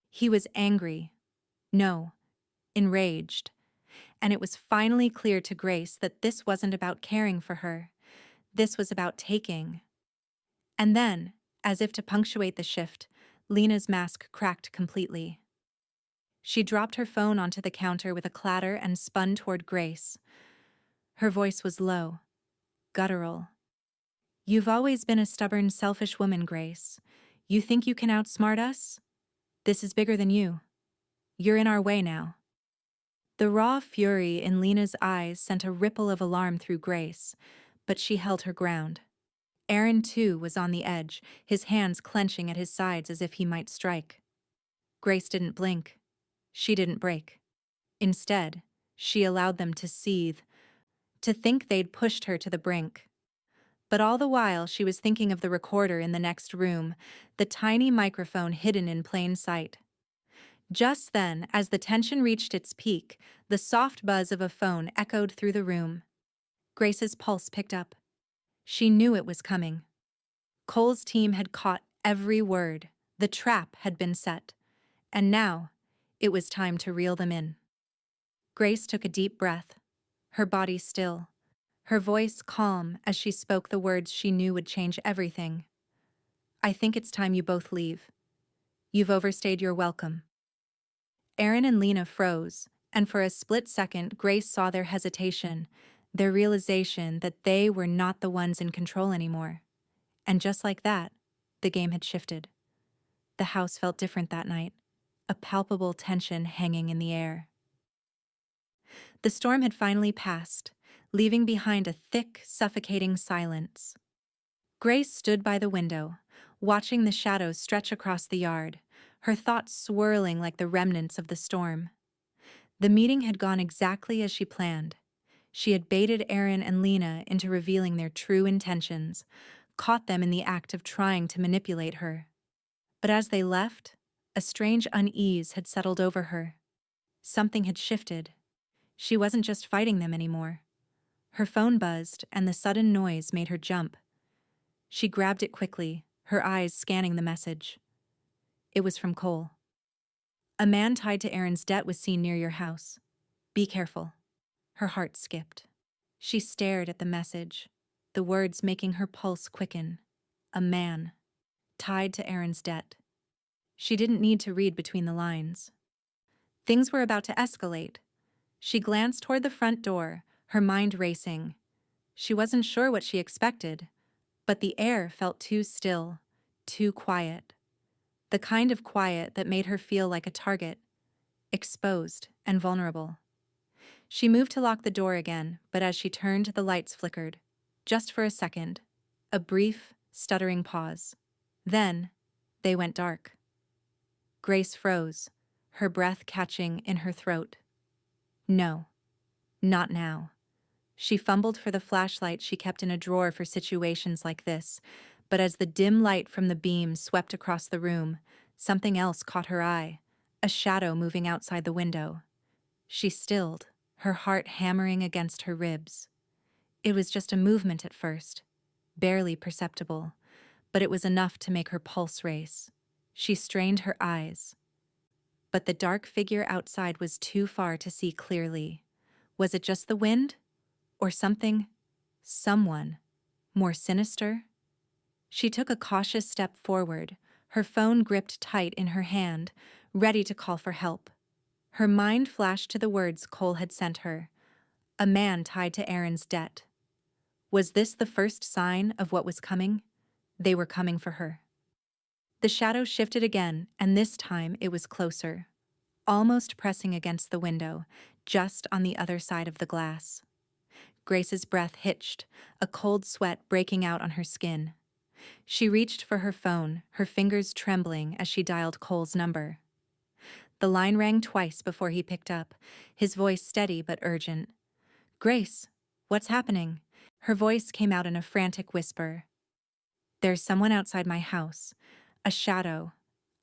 He was angry. No, enraged. And it was finally clear to Grace that this wasn't about caring for her. This was about taking. And then, as if to punctuate the shift, Lena's mask cracked completely. She dropped her phone onto the counter with a clatter and spun toward Grace. Her voice was low, guttural. "You've always been a stubborn, selfish woman, Grace. You think you can outsmart us? This is bigger than you. You're in our way now." The raw fury in Lena's eyes sent a ripple of alarm through Grace, but she held her ground. Aaron, too, was on the edge, his hands clenching at his sides as if he might strike. Grace didn't blink. She didn't break. Instead, she allowed them to seethe, to think they'd pushed her to the brink. But all the while she was thinking of the recorder in the next room, the tiny microphone hidden in plain sight. Just then, as the tension reached its peak, the soft buzz of a phone echoed through the room. Grace's pulse picked up. She knew it was coming. Cole's team had caught every word. The trap had been set. And now, it was time to reel them in. Grace took a deep breath, her body still, her voice calm as she spoke the words she knew would change everything. "I think it's time you both leave. You've overstayed your welcome." Aaron and Lena froze, and for a split second Grace saw their hesitation, their realization that they were not the ones in control anymore. And just like that, the game had shifted. The house felt different that night, a palpable tension hanging in the air. The storm had finally passed, leaving behind a thick, suffocating silence. Grace stood by the window, watching the shadows stretch across the yard, her thoughts swirling like the remnants of the storm. The meeting had gone exactly as she planned. She had baited Aaron and Lena into revealing their true intentions, caught them in the act of trying to manipulate her. But as they left, a strange unease had settled over her. Something had shifted. She wasn't just fighting them anymore. Her phone buzzed, and the sudden noise made her jump. She grabbed it quickly, her eyes scanning the message. It was from Cole. "A man tied to Aaron's debt was seen near your house. Be careful." Her heart skipped. She stared at the message, the words making her pulse quicken. A man, tied to Aaron's debt. She didn't need to read between the lines. Things were about to escalate. She glanced toward the front door, her mind racing. She wasn't sure what she expected, but the air felt too still, too quiet. The kind of quiet that made her feel like a target, exposed and vulnerable. She moved to lock the door again, but as she turned, the lights flickered. Just for a second. A brief, stuttering pause. Then, they went dark. Grace froze, her breath catching in her throat. No, not now. She fumbled for the flashlight she kept in a drawer for situations like this, but as the dim light from the beam swept across the room, something else caught her eye, a shadow moving outside the window. She stilled, her heart hammering against her ribs. It was just a movement at first, barely perceptible, but it was enough to make her pulse race. She strained her eyes. But the dark figure outside was too far to see clearly. Was it just the wind? Or something, someone, more sinister? She took a cautious step forward, her phone gripped tight in her hand, ready to call for help. Her mind flashed to the words Cole had sent her. A man tied to Aaron's debt. Was this the first sign of what was coming? They were coming for her. The shadow shifted again, and this time it was closer, almost pressing against the window, just on the other side of the glass. Grace's breath hitched, a cold sweat breaking out on her skin. She reached for her phone, her fingers trembling as she dialed Cole's number. The line rang twice before he picked up, his voice steady but urgent. "Grace, what's happening?" Her voice came out in a frantic whisper. "There's someone outside my house. A shadow.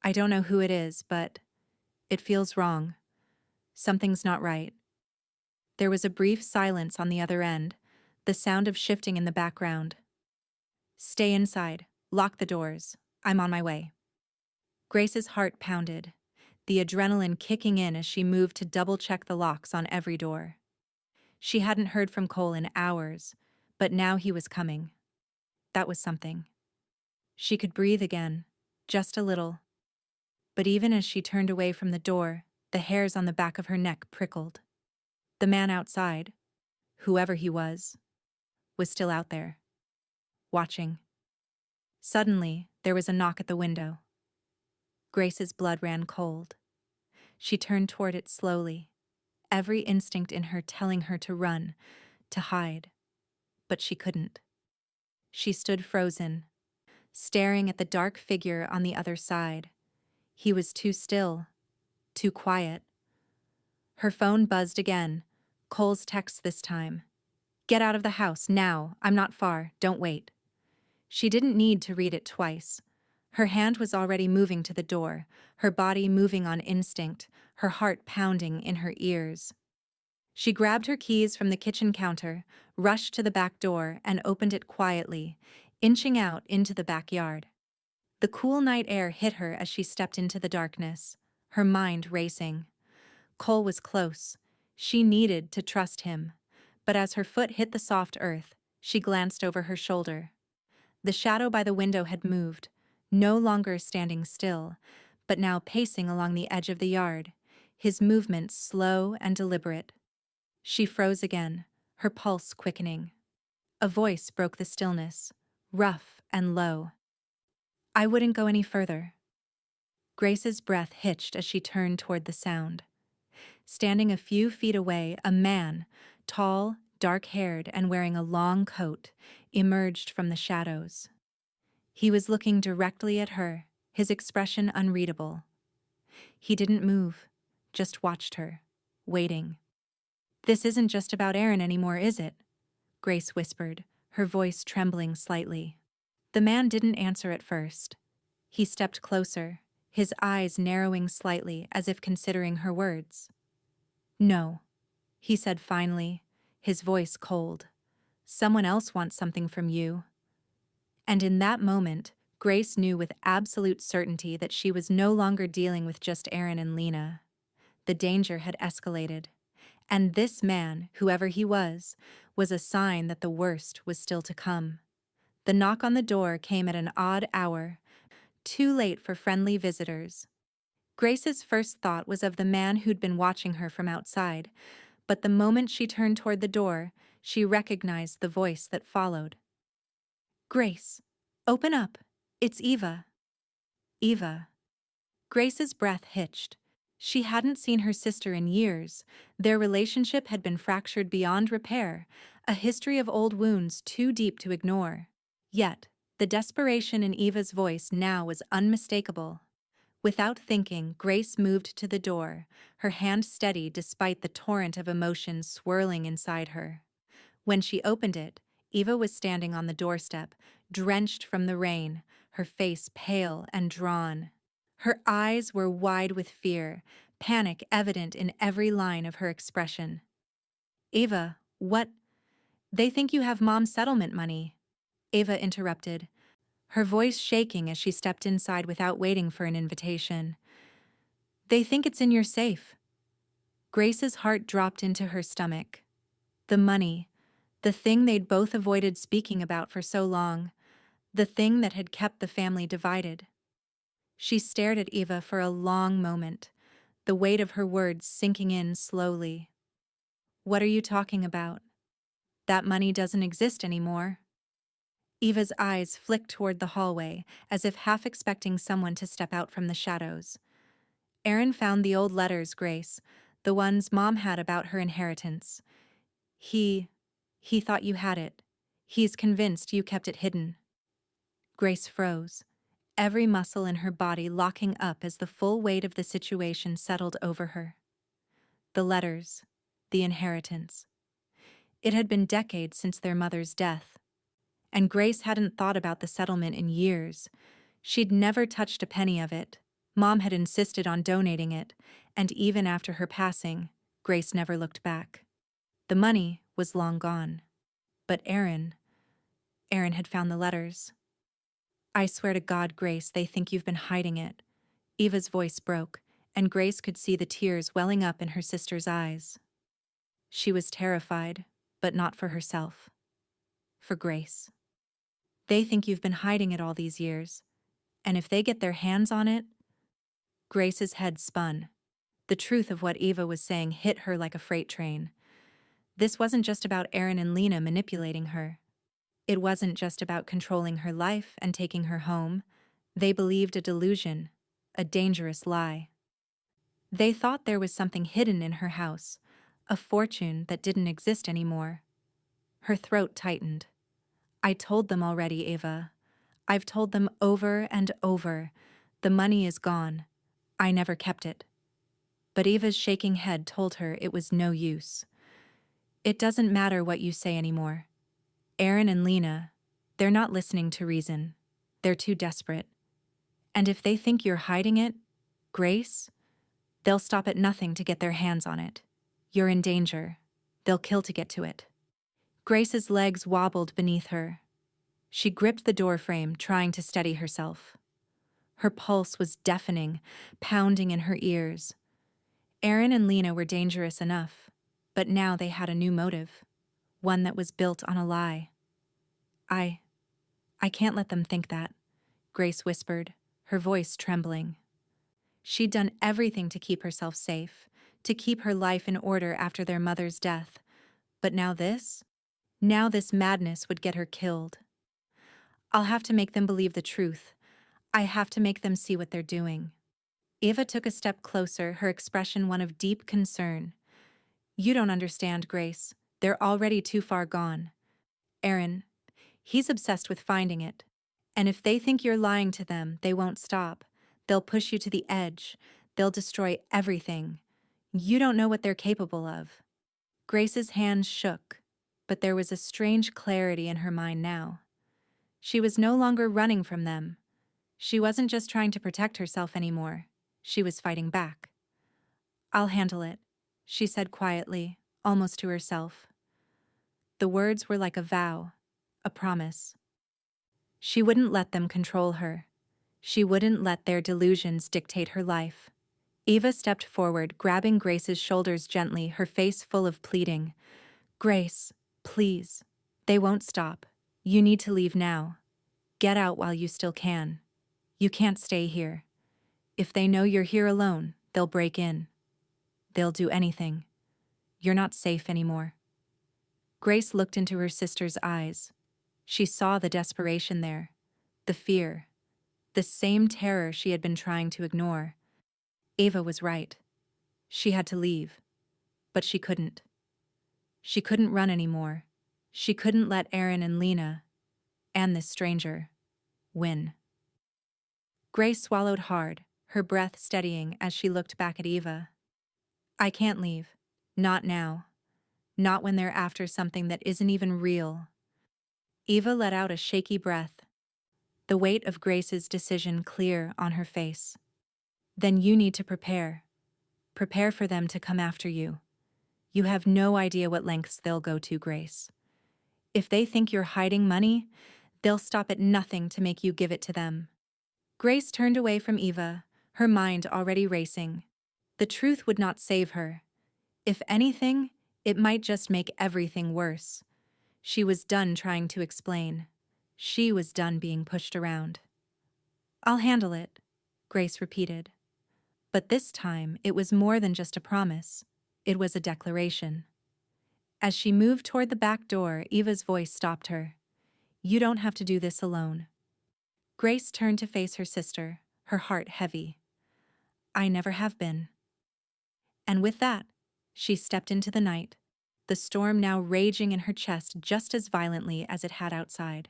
I don't know who it is, but it feels wrong. Something's not right." There was a brief silence on the other end, the sound of shifting in the background. Stay inside. Lock the doors. I'm on my way. Grace's heart pounded, the adrenaline kicking in as she moved to double-check the locks on every door. She hadn't heard from Cole in hours, but now he was coming. That was something. She could breathe again, just a little. But even as she turned away from the door, the hairs on the back of her neck prickled. The man outside, whoever he was still out there, watching. Suddenly, there was a knock at the window. Grace's blood ran cold. She turned toward it slowly, every instinct in her telling her to run, to hide. But she couldn't. She stood frozen, staring at the dark figure on the other side. He was too still, too quiet. Her phone buzzed again, Cole's text this time. "Get out of the house, now. I'm not far. Don't wait." She didn't need to read it twice. Her hand was already moving to the door, her body moving on instinct, her heart pounding in her ears. She grabbed her keys from the kitchen counter, rushed to the back door, and opened it quietly, inching out into the backyard. The cool night air hit her as she stepped into the darkness, her mind racing. Cole was close. She needed to trust him. But as her foot hit the soft earth, she glanced over her shoulder. The shadow by the window had moved, no longer standing still, but now pacing along the edge of the yard, his movements slow and deliberate. She froze again, her pulse quickening. A voice broke the stillness, rough and low. "I wouldn't go any further." Grace's breath hitched as she turned toward the sound. Standing a few feet away, a man, tall, dark-haired, and wearing a long coat, emerged from the shadows. He was looking directly at her, his expression unreadable. He didn't move, just watched her, waiting. "This isn't just about Aaron anymore, is it?" Grace whispered, her voice trembling slightly. The man didn't answer at first. He stepped closer, his eyes narrowing slightly as if considering her words. "No," he said finally, his voice cold. "Someone else wants something from you." And in that moment, Grace knew with absolute certainty that she was no longer dealing with just Aaron and Lena. The danger had escalated. And this man, whoever he was a sign that the worst was still to come. The knock on the door came at an odd hour, too late for friendly visitors. Grace's first thought was of the man who'd been watching her from outside, but the moment she turned toward the door, she recognized the voice that followed. "Grace, open up. It's Eva." Eva. Grace's breath hitched. She hadn't seen her sister in years. Their relationship had been fractured beyond repair, a history of old wounds too deep to ignore. Yet, the desperation in Eva's voice now was unmistakable. Without thinking, Grace moved to the door, her hand steady despite the torrent of emotions swirling inside her. When she opened it, Eva was standing on the doorstep, drenched from the rain, her face pale and drawn. Her eyes were wide with fear, panic evident in every line of her expression. "Eva, what? They think you have Mom's settlement money," Eva interrupted, her voice shaking as she stepped inside without waiting for an invitation. "They think it's in your safe." Grace's heart dropped into her stomach. The money, the thing they'd both avoided speaking about for so long, the thing that had kept the family divided. She stared at Eva for a long moment, the weight of her words sinking in slowly. "What are you talking about? That money doesn't exist anymore." Eva's eyes flicked toward the hallway, as if half expecting someone to step out from the shadows. "Aaron found the old letters, Grace, the ones Mom had about her inheritance. He thought you had it. He's convinced you kept it hidden." Grace froze, every muscle in her body locking up as the full weight of the situation settled over her. The letters, the inheritance. It had been decades since their mother's death, and Grace hadn't thought about the settlement in years. She'd never touched a penny of it. Mom had insisted on donating it, and even after her passing, Grace never looked back. The money was long gone. But Aaron had found the letters. I swear to God, Grace, they think you've been hiding it. Eva's voice broke, and Grace could see the tears welling up in her sister's eyes. She was terrified, but not for herself. For Grace. They think you've been hiding it all these years, and if they get their hands on it— Grace's head spun. The truth of what Eva was saying hit her like a freight train. This wasn't just about Aaron and Lena manipulating her. It wasn't just about controlling her life and taking her home. They believed a delusion, a dangerous lie. They thought there was something hidden in her house, a fortune that didn't exist anymore. Her throat tightened. I told them already, Eva. I've told them over and over. The money is gone. I never kept it. But Eva's shaking head told her it was no use. It doesn't matter what you say anymore. Aaron and Lena, they're not listening to reason. They're too desperate. And if they think you're hiding it, Grace, they'll stop at nothing to get their hands on it. You're in danger. They'll kill to get to it. Grace's legs wobbled beneath her. She gripped the doorframe, trying to steady herself. Her pulse was deafening, pounding in her ears. Aaron and Lena were dangerous enough, but now they had a new motive, one that was built on a lie. I can't let them think that, Grace whispered, her voice trembling. She'd done everything to keep herself safe, to keep her life in order after their mother's death. But now this? Now this madness would get her killed. I'll have to make them believe the truth. I have to make them see what they're doing. Eva took a step closer, her expression one of deep concern. You don't understand, Grace. They're already too far gone. Aaron, he's obsessed with finding it. And if they think you're lying to them, they won't stop. They'll push you to the edge. They'll destroy everything. You don't know what they're capable of. Grace's hands shook, but there was a strange clarity in her mind now. She was no longer running from them. She wasn't just trying to protect herself anymore. She was fighting back. I'll handle it, she said quietly, almost to herself. The words were like a vow, a promise. She wouldn't let them control her. She wouldn't let their delusions dictate her life. Eva stepped forward, grabbing Grace's shoulders gently, her face full of pleading. Grace, please. They won't stop. You need to leave now. Get out while you still can. You can't stay here. If they know you're here alone, they'll break in. They'll do anything. You're not safe anymore. Grace looked into her sister's eyes. She saw the desperation there, the fear, the same terror she had been trying to ignore. Eva was right. She had to leave. But she couldn't. She couldn't run anymore. She couldn't let Aaron and Lena, and this stranger, win. Grace swallowed hard, her breath steadying as she looked back at Eva. I can't leave. Not now. Not when they're after something that isn't even real. Eva let out a shaky breath, the weight of Grace's decision clear on her face. Then you need to prepare. Prepare for them to come after you. You have no idea what lengths they'll go to, Grace. If they think you're hiding money, they'll stop at nothing to make you give it to them. Grace turned away from Eva, her mind already racing. The truth would not save her. If anything, it might just make everything worse. She was done trying to explain. She was done being pushed around. I'll handle it, Grace repeated. But this time, it was more than just a promise. It was a declaration. As she moved toward the back door, Eva's voice stopped her. You don't have to do this alone. Grace turned to face her sister, her heart heavy. I never have been. And with that, she stepped into the night, the storm now raging in her chest just as violently as it had outside.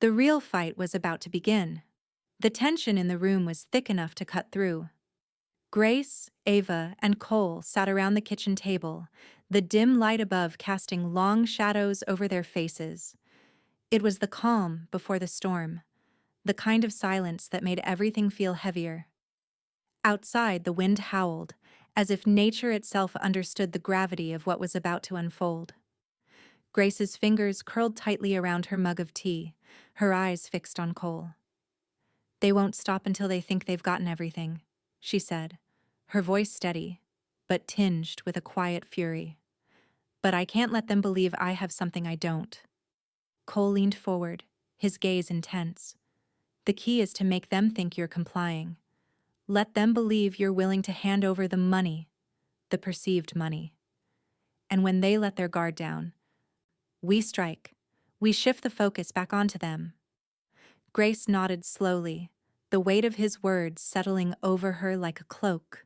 The real fight was about to begin. The tension in the room was thick enough to cut through. Grace, Ava, and Cole sat around the kitchen table, the dim light above casting long shadows over their faces. It was the calm before the storm, the kind of silence that made everything feel heavier. Outside, the wind howled, as if nature itself understood the gravity of what was about to unfold. Grace's fingers curled tightly around her mug of tea, her eyes fixed on Cole. "They won't stop until they think they've gotten everything," she said, her voice steady, but tinged with a quiet fury. "But I can't let them believe I have something I don't." Cole leaned forward, his gaze intense. "The key is to make them think you're complying. Let them believe you're willing to hand over the money, the perceived money. And when they let their guard down, we strike. We shift the focus back onto them." Grace nodded slowly, the weight of his words settling over her like a cloak.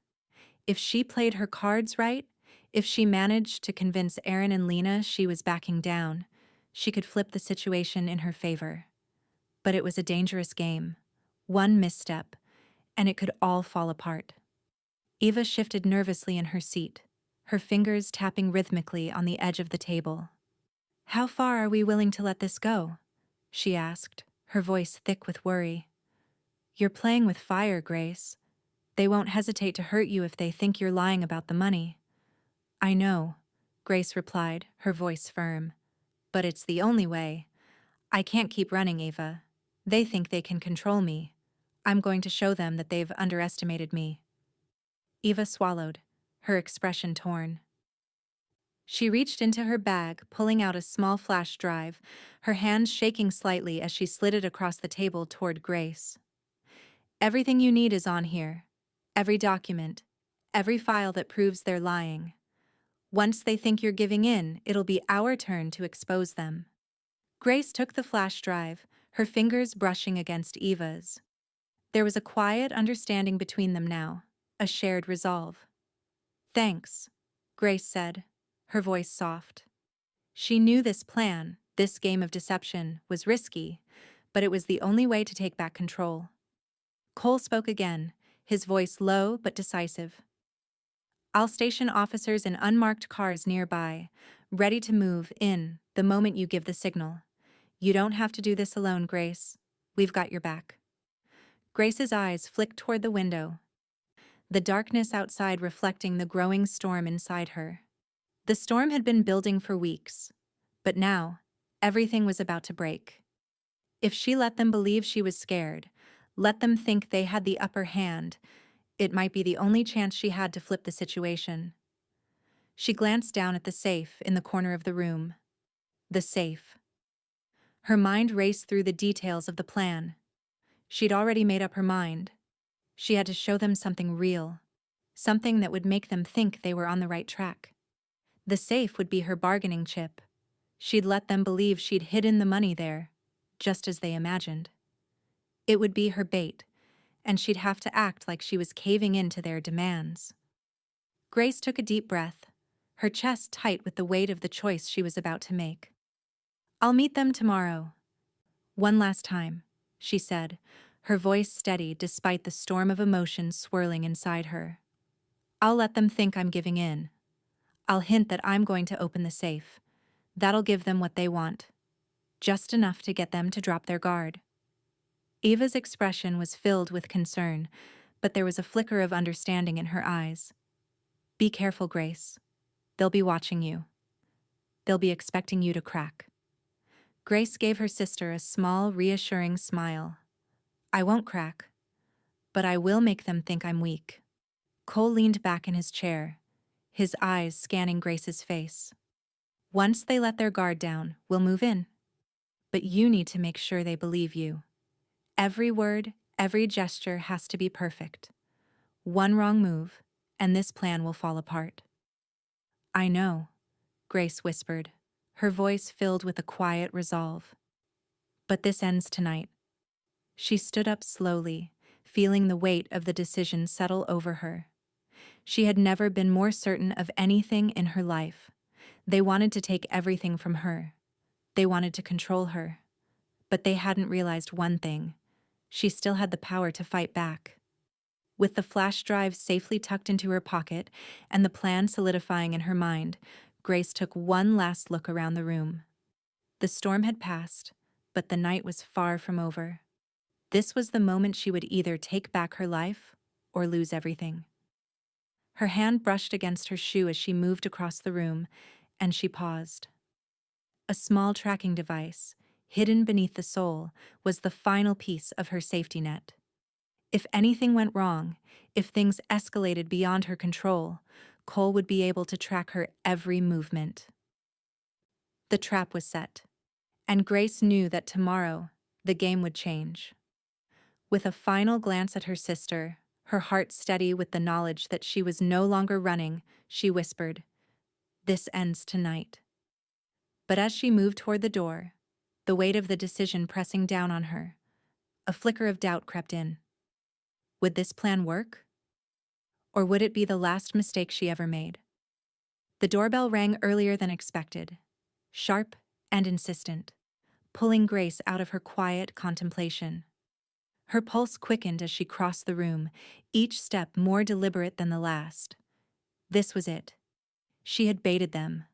If she played her cards right, if she managed to convince Aaron and Lena she was backing down, she could flip the situation in her favor. But it was a dangerous game. One misstep, and it could all fall apart. Eva shifted nervously in her seat, her fingers tapping rhythmically on the edge of the table. "How far are we willing to let this go?" she asked, her voice thick with worry. "You're playing with fire, Grace. They won't hesitate to hurt you if they think you're lying about the money." "I know," Grace replied, her voice firm. "But it's the only way. I can't keep running, Ava. They think they can control me. I'm going to show them that they've underestimated me." Eva swallowed, her expression torn. She reached into her bag, pulling out a small flash drive, her hands shaking slightly as she slid it across the table toward Grace. "Everything you need is on here. Every document, every file that proves they're lying. Once they think you're giving in, it'll be our turn to expose them." Grace took the flash drive, her fingers brushing against Eva's. There was a quiet understanding between them now, a shared resolve. "Thanks," Grace said, her voice soft. She knew this plan, this game of deception, was risky, but it was the only way to take back control. Cole spoke again, his voice low but decisive. "I'll station officers in unmarked cars nearby, ready to move in the moment you give the signal. You don't have to do this alone, Grace. We've got your back." Grace's eyes flicked toward the window, the darkness outside reflecting the growing storm inside her. The storm had been building for weeks, but now, everything was about to break. If she let them believe she was scared, let them think they had the upper hand, it might be the only chance she had to flip the situation. She glanced down at the safe in the corner of the room. The safe. Her mind raced through the details of the plan. She'd already made up her mind. She had to show them something real, something that would make them think they were on the right track. The safe would be her bargaining chip. She'd let them believe she'd hidden the money there, just as they imagined. It would be her bait, and she'd have to act like she was caving in to their demands. Grace took a deep breath, her chest tight with the weight of the choice she was about to make. "I'll meet them tomorrow. One last time," she said, her voice steady despite the storm of emotion swirling inside her. "I'll let them think I'm giving in. I'll hint that I'm going to open the safe. That'll give them what they want. Just enough to get them to drop their guard." Eva's expression was filled with concern, but there was a flicker of understanding in her eyes. "Be careful, Grace. They'll be watching you. They'll be expecting you to crack." Grace gave her sister a small, reassuring smile. "I won't crack, but I will make them think I'm weak." Cole leaned back in his chair, his eyes scanning Grace's face. "Once they let their guard down, we'll move in. But you need to make sure they believe you. Every word, every gesture has to be perfect. One wrong move, and this plan will fall apart." "I know," Grace whispered, her voice filled with a quiet resolve. "But this ends tonight." She stood up slowly, feeling the weight of the decision settle over her. She had never been more certain of anything in her life. They wanted to take everything from her. They wanted to control her. But they hadn't realized one thing. She still had the power to fight back. With the flash drive safely tucked into her pocket and the plan solidifying in her mind, Grace took one last look around the room. The storm had passed, but the night was far from over. This was the moment she would either take back her life or lose everything. Her hand brushed against her shoe as she moved across the room, and she paused. A small tracking device, hidden beneath the sole, was the final piece of her safety net. If anything went wrong, if things escalated beyond her control, Cole would be able to track her every movement. The trap was set, and Grace knew that tomorrow, the game would change. With a final glance at her sister, her heart steady with the knowledge that she was no longer running, she whispered, "This ends tonight." But as she moved toward the door, the weight of the decision pressing down on her, a flicker of doubt crept in. Would this plan work? Or would it be the last mistake she ever made? The doorbell rang earlier than expected, sharp and insistent, pulling Grace out of her quiet contemplation. Her pulse quickened as she crossed the room, each step more deliberate than the last. This was it. She had baited them,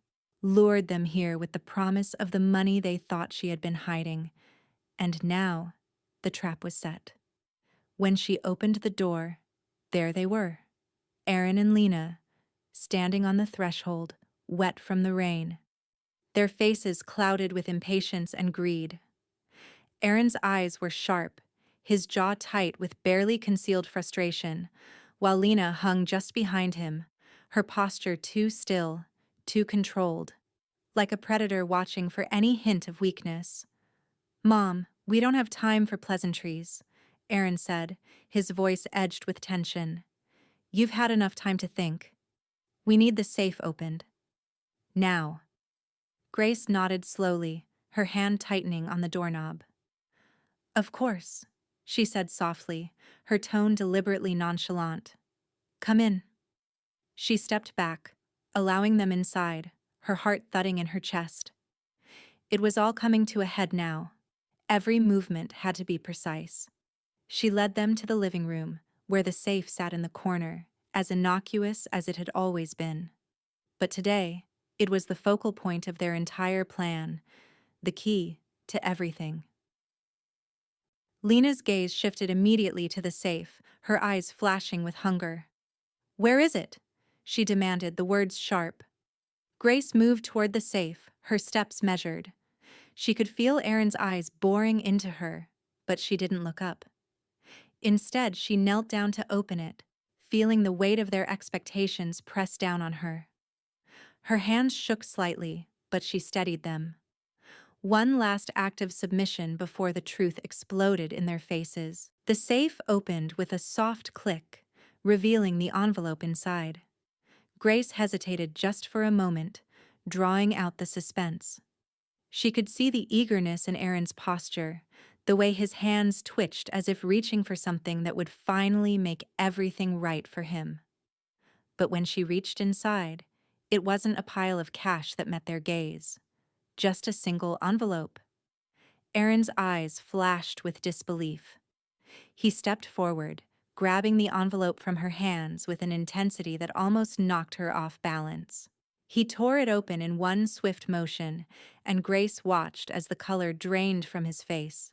lured them here with the promise of the money they thought she had been hiding, and now the trap was set. When she opened the door, there they were, Aaron and Lena, standing on the threshold, wet from the rain, their faces clouded with impatience and greed. Aaron's eyes were sharp, his jaw tight with barely concealed frustration, while Lena hung just behind him, her posture too still, too controlled, like a predator watching for any hint of weakness. "Mom, we don't have time for pleasantries," Aaron said, his voice edged with tension. "You've had enough time to think. We need the safe opened. Now." Grace nodded slowly, her hand tightening on the doorknob. "Of course," she said softly, her tone deliberately nonchalant. "Come in." She stepped back, allowing them inside, her heart thudding in her chest. It was all coming to a head now. Every movement had to be precise. She led them to the living room, where the safe sat in the corner, as innocuous as it had always been. But today, it was the focal point of their entire plan, the key to everything. Lena's gaze shifted immediately to the safe, her eyes flashing with hunger. "Where is it?" she demanded, the words sharp. Grace moved toward the safe, her steps measured. She could feel Aaron's eyes boring into her, but she didn't look up. Instead, she knelt down to open it, feeling the weight of their expectations press down on her. Her hands shook slightly, but she steadied them. One last act of submission before the truth exploded in their faces. The safe opened with a soft click, revealing the envelope inside. Grace hesitated just for a moment, drawing out the suspense. She could see the eagerness in Aaron's posture, the way his hands twitched as if reaching for something that would finally make everything right for him. But when she reached inside, it wasn't a pile of cash that met their gaze, just a single envelope. Aaron's eyes flashed with disbelief. He stepped forward, grabbing the envelope from her hands with an intensity that almost knocked her off balance. He tore it open in one swift motion, and Grace watched as the color drained from his face.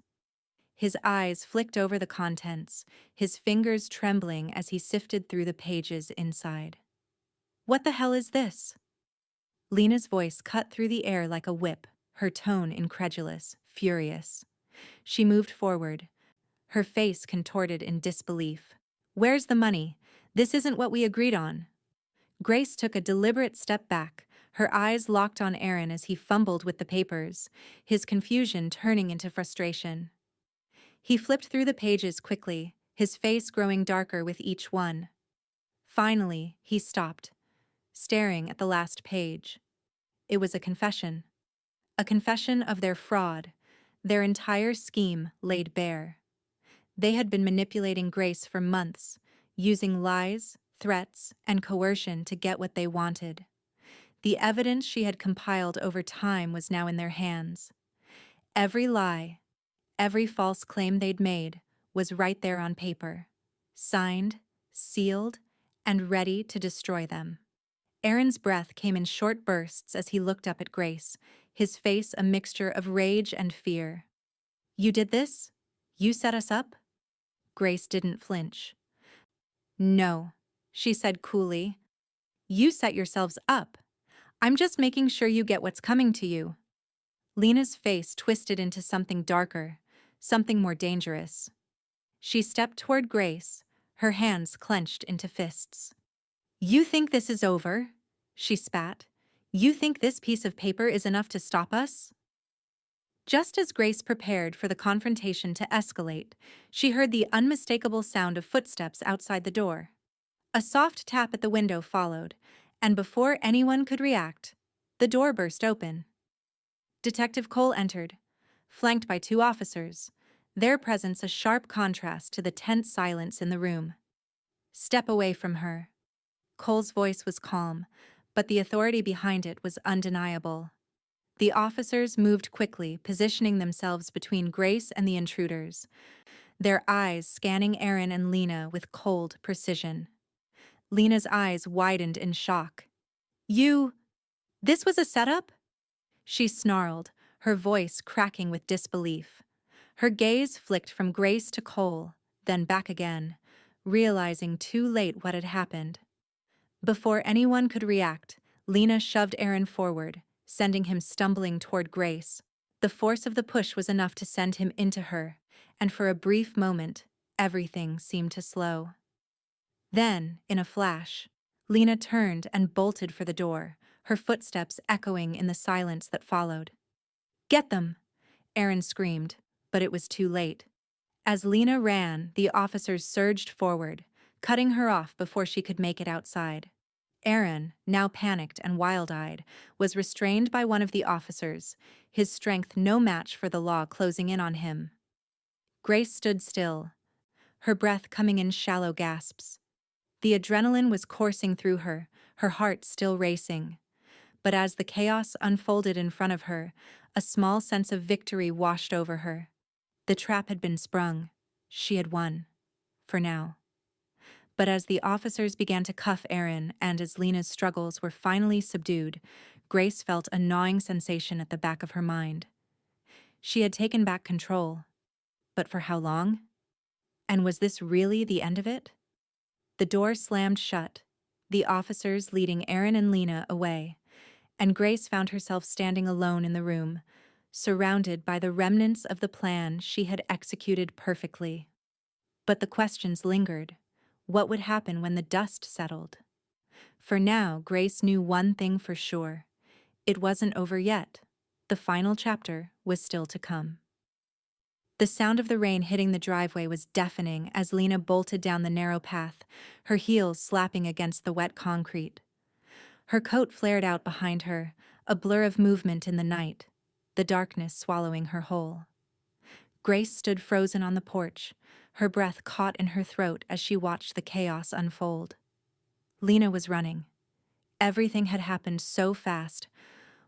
His eyes flicked over the contents, his fingers trembling as he sifted through the pages inside. "What the hell is this?" Lena's voice cut through the air like a whip, her tone incredulous, furious. She moved forward, her face contorted in disbelief. "Where's the money? This isn't what we agreed on." Grace took a deliberate step back, her eyes locked on Aaron as he fumbled with the papers, his confusion turning into frustration. He flipped through the pages quickly, his face growing darker with each one. Finally, he stopped, staring at the last page. It was a confession. A confession of their fraud, their entire scheme laid bare. They had been manipulating Grace for months, using lies, threats, and coercion to get what they wanted. The evidence she had compiled over time was now in their hands. Every lie, every false claim they'd made was right there on paper, signed, sealed, and ready to destroy them. Aaron's breath came in short bursts as he looked up at Grace, his face a mixture of rage and fear. "You did this? You set us up?" Grace didn't flinch. "No," she said coolly. "You set yourselves up. I'm just making sure you get what's coming to you." Lena's face twisted into something darker, something more dangerous. She stepped toward Grace, her hands clenched into fists. "You think this is over?" she spat. "You think this piece of paper is enough to stop us?" Just as Grace prepared for the confrontation to escalate, she heard the unmistakable sound of footsteps outside the door. A soft tap at the window followed, and before anyone could react, the door burst open. Detective Cole entered, flanked by two officers, their presence a sharp contrast to the tense silence in the room. "Step away from her." Cole's voice was calm, but the authority behind it was undeniable. The officers moved quickly, positioning themselves between Grace and the intruders, their eyes scanning Aaron and Lena with cold precision. Lena's eyes widened in shock. This was a setup?" she snarled, her voice cracking with disbelief. Her gaze flicked from Grace to Cole, then back again, realizing too late what had happened. Before anyone could react, Lena shoved Aaron forward, sending him stumbling toward Grace. The force of the push was enough to send him into her, and for a brief moment, everything seemed to slow. Then, in a flash, Lena turned and bolted for the door, her footsteps echoing in the silence that followed. "Get them!" Aaron screamed, but it was too late. As Lena ran, the officers surged forward, cutting her off before she could make it outside. Aaron, now panicked and wild-eyed, was restrained by one of the officers, his strength no match for the law closing in on him. Grace stood still, her breath coming in shallow gasps. The adrenaline was coursing through her, her heart still racing. But as the chaos unfolded in front of her, a small sense of victory washed over her. The trap had been sprung. She had won. For now. But as the officers began to cuff Aaron and as Lena's struggles were finally subdued, Grace felt a gnawing sensation at the back of her mind. She had taken back control. But for how long? And was this really the end of it? The door slammed shut, the officers leading Aaron and Lena away, and Grace found herself standing alone in the room, surrounded by the remnants of the plan she had executed perfectly. But the questions lingered. What would happen when the dust settled? For now, Grace knew one thing for sure. It wasn't over yet. The final chapter was still to come. The sound of the rain hitting the driveway was deafening as Lena bolted down the narrow path, her heels slapping against the wet concrete. Her coat flared out behind her, a blur of movement in the night, the darkness swallowing her whole. Grace stood frozen on the porch, her breath caught in her throat as she watched the chaos unfold. Lena was running. Everything had happened so fast.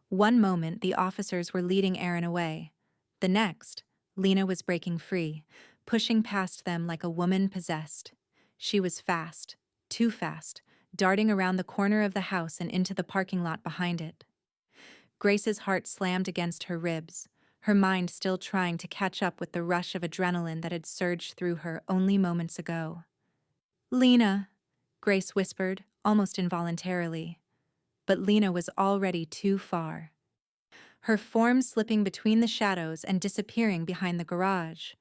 One moment, the officers were leading Aaron away. The next, Lena was breaking free, pushing past them like a woman possessed. She was fast, too fast, darting around the corner of the house and into the parking lot behind it. Grace's heart slammed against her ribs, her mind still trying to catch up with the rush of adrenaline that had surged through her only moments ago. "Lena," Grace whispered, almost involuntarily. But Lena was already too far. Her form slipping between the shadows and disappearing behind the garage.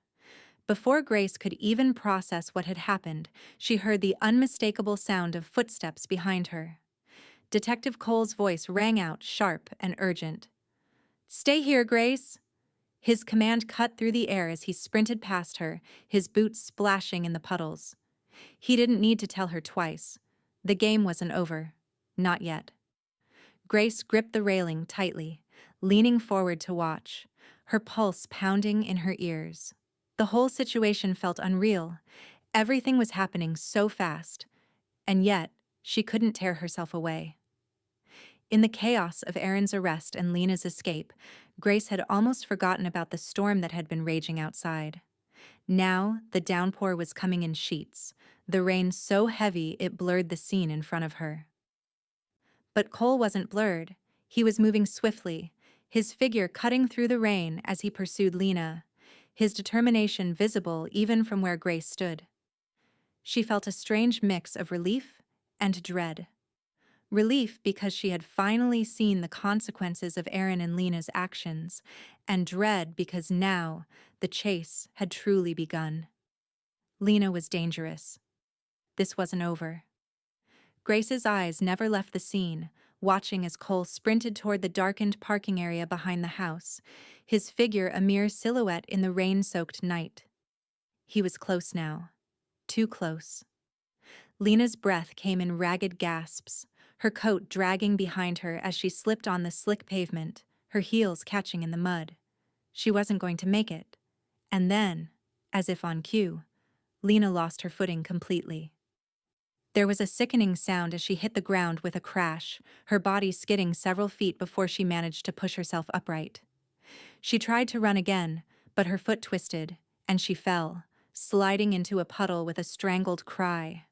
Before Grace could even process what had happened, she heard the unmistakable sound of footsteps behind her. Detective Cole's voice rang out, sharp and urgent. "Stay here, Grace!" His command cut through the air as he sprinted past her, his boots splashing in the puddles. He didn't need to tell her twice. The game wasn't over. Not yet. Grace gripped the railing tightly, leaning forward to watch, her pulse pounding in her ears. The whole situation felt unreal. Everything was happening so fast, and yet she couldn't tear herself away. In the chaos of Aaron's arrest and Lena's escape, Grace had almost forgotten about the storm that had been raging outside. Now, the downpour was coming in sheets, the rain so heavy it blurred the scene in front of her. But Cole wasn't blurred. He was moving swiftly, his figure cutting through the rain as he pursued Lena, his determination visible even from where Grace stood. She felt a strange mix of relief and dread. Relief because she had finally seen the consequences of Aaron and Lena's actions, and dread because now the chase had truly begun. Lena was dangerous. This wasn't over. Grace's eyes never left the scene, watching as Cole sprinted toward the darkened parking area behind the house, his figure a mere silhouette in the rain-soaked night. He was close now. Too close. Lena's breath came in ragged gasps, her coat dragging behind her as she slipped on the slick pavement, her heels catching in the mud. She wasn't going to make it. And then, as if on cue, Lena lost her footing completely. There was a sickening sound as she hit the ground with a crash, her body skidding several feet before she managed to push herself upright. She tried to run again, but her foot twisted, and she fell, sliding into a puddle with a strangled cry.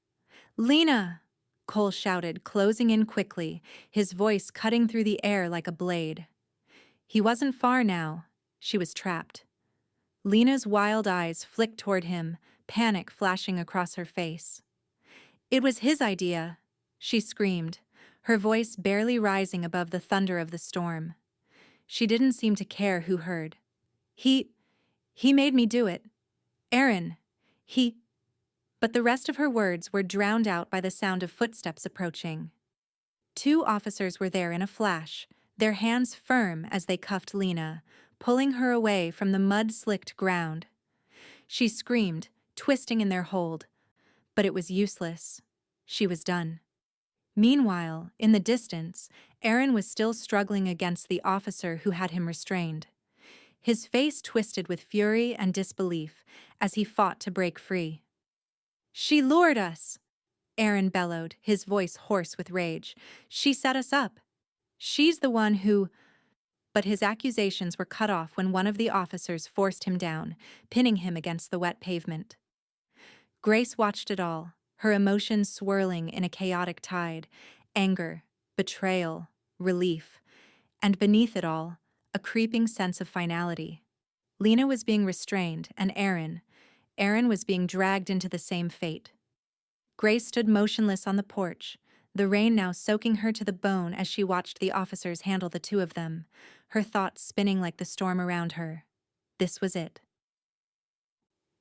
"Lena!" Cole shouted, closing in quickly, his voice cutting through the air like a blade. He wasn't far now. She was trapped. Lena's wild eyes flicked toward him, panic flashing across her face. "It was his idea," she screamed, her voice barely rising above the thunder of the storm. She didn't seem to care who heard. He made me do it. Aaron, he..." But the rest of her words were drowned out by the sound of footsteps approaching. 2 officers were there in a flash, their hands firm as they cuffed Lena, pulling her away from the mud-slicked ground. She screamed, twisting in their hold, but it was useless. She was done. Meanwhile, in the distance, Aaron was still struggling against the officer who had him restrained. His face twisted with fury and disbelief as he fought to break free. "She lured us!" Aaron bellowed, his voice hoarse with rage. "She set us up. She's the one who..." But his accusations were cut off when one of the officers forced him down, pinning him against the wet pavement. Grace watched it all, her emotions swirling in a chaotic tide: anger, betrayal, relief, and beneath it all, a creeping sense of finality. Lena was being restrained, and Aaron was being dragged into the same fate. Grace stood motionless on the porch, the rain now soaking her to the bone as she watched the officers handle the 2 of them, her thoughts spinning like the storm around her. This was it.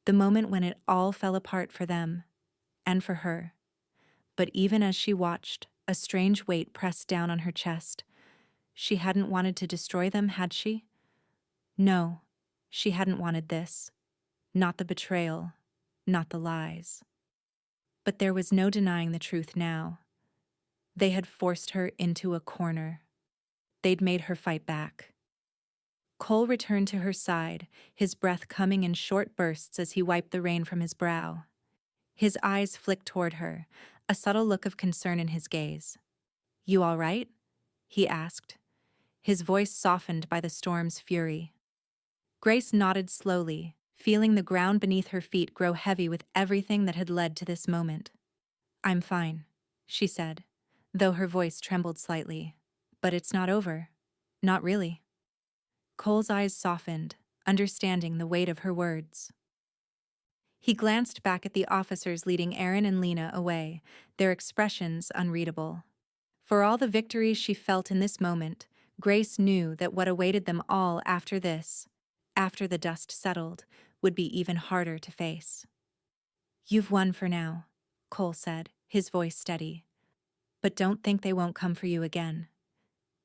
The moment when it all fell apart for them, and for her. But even as she watched, a strange weight pressed down on her chest. She hadn't wanted to destroy them, had she? No, she hadn't wanted this. Not the betrayal, not the lies. But there was no denying the truth now. They had forced her into a corner. They'd made her fight back. Cole returned to her side, his breath coming in short bursts as he wiped the rain from his brow. His eyes flicked toward her, a subtle look of concern in his gaze. "You all right?" he asked, his voice softened by the storm's fury. Grace nodded slowly, feeling the ground beneath her feet grow heavy with everything that had led to this moment. "I'm fine," she said, though her voice trembled slightly. "But it's not over. Not really." Cole's eyes softened, understanding the weight of her words. He glanced back at the officers leading Aaron and Lena away, their expressions unreadable. For all the victories she felt in this moment, Grace knew that what awaited them all after this, after the dust settled, would be even harder to face. "You've won for now," Cole said, his voice steady. "But don't think they won't come for you again.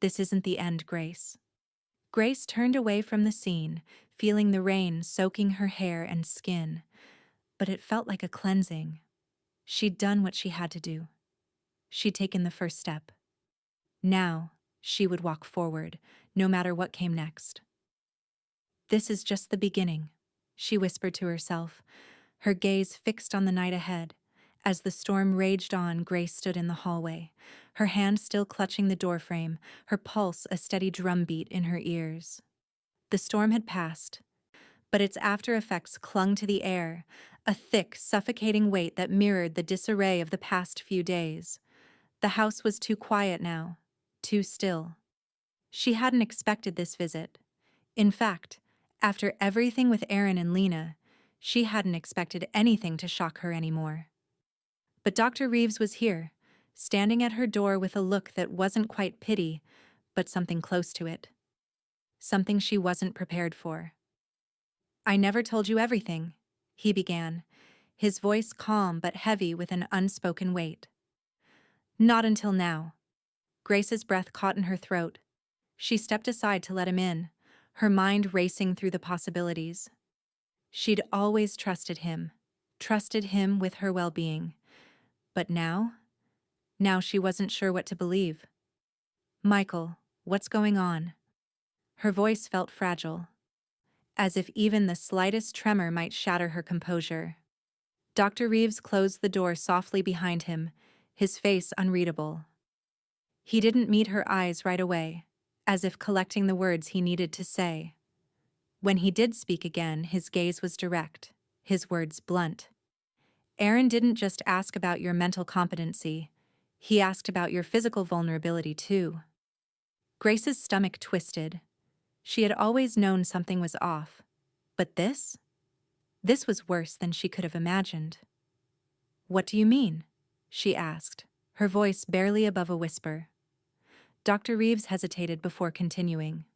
This isn't the end, Grace." Grace turned away from the scene, feeling the rain soaking her hair and skin. But it felt like a cleansing. She'd done what she had to do. She'd taken the first step. Now, she would walk forward, no matter what came next. "This is just the beginning," she whispered to herself, her gaze fixed on the night ahead. As the storm raged on, Grace stood in the hallway, her hand still clutching the doorframe, her pulse a steady drumbeat in her ears. The storm had passed, but its after effects clung to the air, a thick, suffocating weight that mirrored the disarray of the past few days. The house was too quiet now, too still. She hadn't expected this visit. In fact, after everything with Aaron and Lena, she hadn't expected anything to shock her anymore. But Dr. Reeves was here, standing at her door with a look that wasn't quite pity, but something close to it. Something she wasn't prepared for. "I never told you everything," he began, his voice calm but heavy with an unspoken weight. "Not until now." Grace's breath caught in her throat. She stepped aside to let him in, her mind racing through the possibilities. She'd always trusted him with her well-being. But now? Now she wasn't sure what to believe. "Michael, what's going on?" Her voice felt fragile, as if even the slightest tremor might shatter her composure. Dr. Reeves closed the door softly behind him, his face unreadable. He didn't meet her eyes right away, as if collecting the words he needed to say. When he did speak again, his gaze was direct, his words blunt. "Aaron didn't just ask about your mental competency. He asked about your physical vulnerability too." Grace's stomach twisted. She had always known something was off. But this? This was worse than she could have imagined. "What do you mean?" she asked, her voice barely above a whisper. Dr. Reeves hesitated before continuing.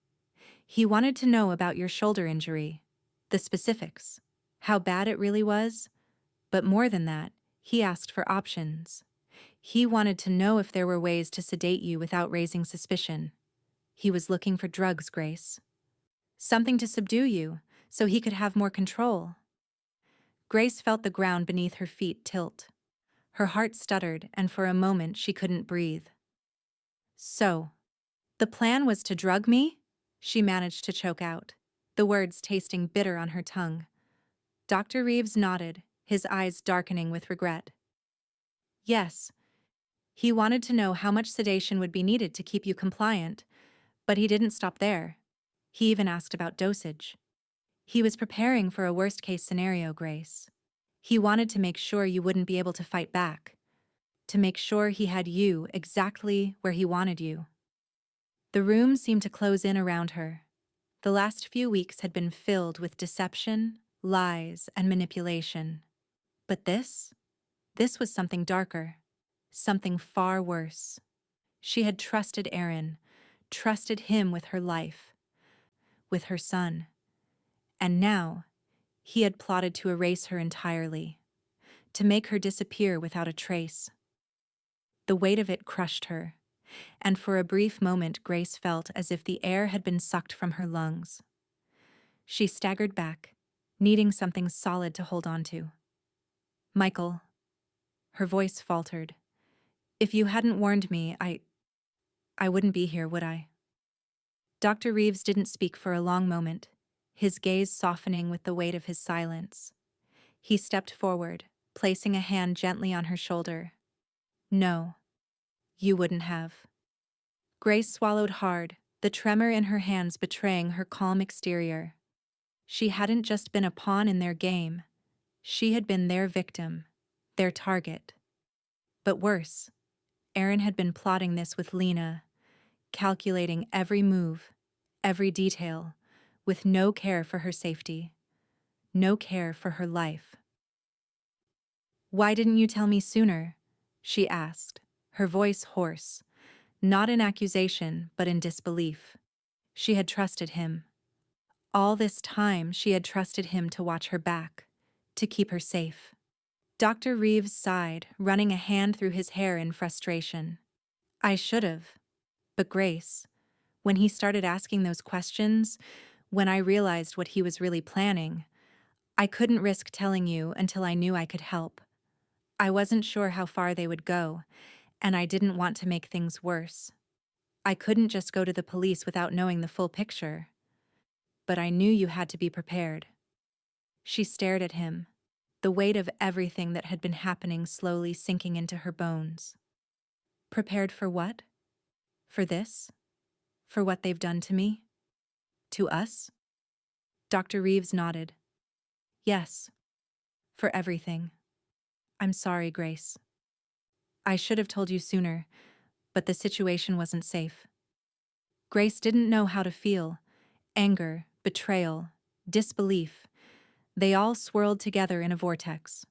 "He wanted to know about your shoulder injury, the specifics, how bad it really was, but more than that, he asked for options. He wanted to know if there were ways to sedate you without raising suspicion. He was looking for drugs, Grace. Something to subdue you, so he could have more control." Grace felt the ground beneath her feet tilt. Her heart stuttered, and for a moment she couldn't breathe. "So, the plan was to drug me?" she managed to choke out, the words tasting bitter on her tongue. Dr. Reeves nodded, his eyes darkening with regret. "Yes. He wanted to know how much sedation would be needed to keep you compliant, but he didn't stop there. He even asked about dosage. He was preparing for a worst-case scenario, Grace. He wanted to make sure you wouldn't be able to fight back, to make sure he had you exactly where he wanted you." The room seemed to close in around her. The last few weeks had been filled with deception, lies, and manipulation. But this was something darker, something far worse. She had trusted Aaron, trusted him with her life, with her son. And now, he had plotted to erase her entirely, to make her disappear without a trace. The weight of it crushed her, and for a brief moment Grace felt as if the air had been sucked from her lungs. She staggered back, needing something solid to hold on to. "Michael," her voice faltered, "if you hadn't warned me, I wouldn't be here, would I?" Dr. Reeves didn't speak for a long moment, his gaze softening with the weight of his silence. He stepped forward, placing a hand gently on her shoulder. "No, you wouldn't have." Grace swallowed hard, the tremor in her hands betraying her calm exterior. She hadn't just been a pawn in their game. She had been their victim, their target. But worse, Aaron had been plotting this with Lena, calculating every move, every detail, with no care for her safety, no care for her life. "Why didn't you tell me sooner?" she asked, her voice hoarse, not in accusation but in disbelief. She had trusted him. All this time she had trusted him to watch her back, to keep her safe. Dr. Reeves sighed, running a hand through his hair in frustration. "I should have. But Grace, when he started asking those questions, when I realized what he was really planning, I couldn't risk telling you until I knew I could help. I wasn't sure how far they would go, and I didn't want to make things worse. I couldn't just go to the police without knowing the full picture. But I knew you had to be prepared." She stared at him, the weight of everything that had been happening slowly sinking into her bones. "Prepared for what? For this? For what they've done to me? To us?" Dr. Reeves nodded. "Yes. For everything. I'm sorry, Grace. I should have told you sooner, but the situation wasn't safe." Grace didn't know how to feel. Anger, betrayal, disbelief. They all swirled together in a vortex.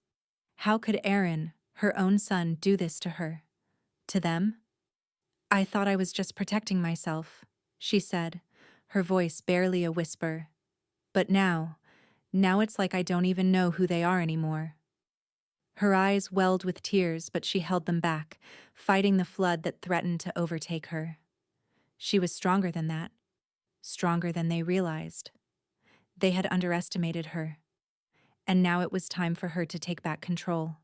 How could Aaron, her own son, do this to her? To them? I thought I was just protecting myself, she said, her voice barely a whisper. But now it's like I don't even know who they are anymore. Her eyes welled with tears, but she held them back, fighting the flood that threatened to overtake her. She was stronger than that, stronger than they realized. They had underestimated her, and now it was time for her to take back control.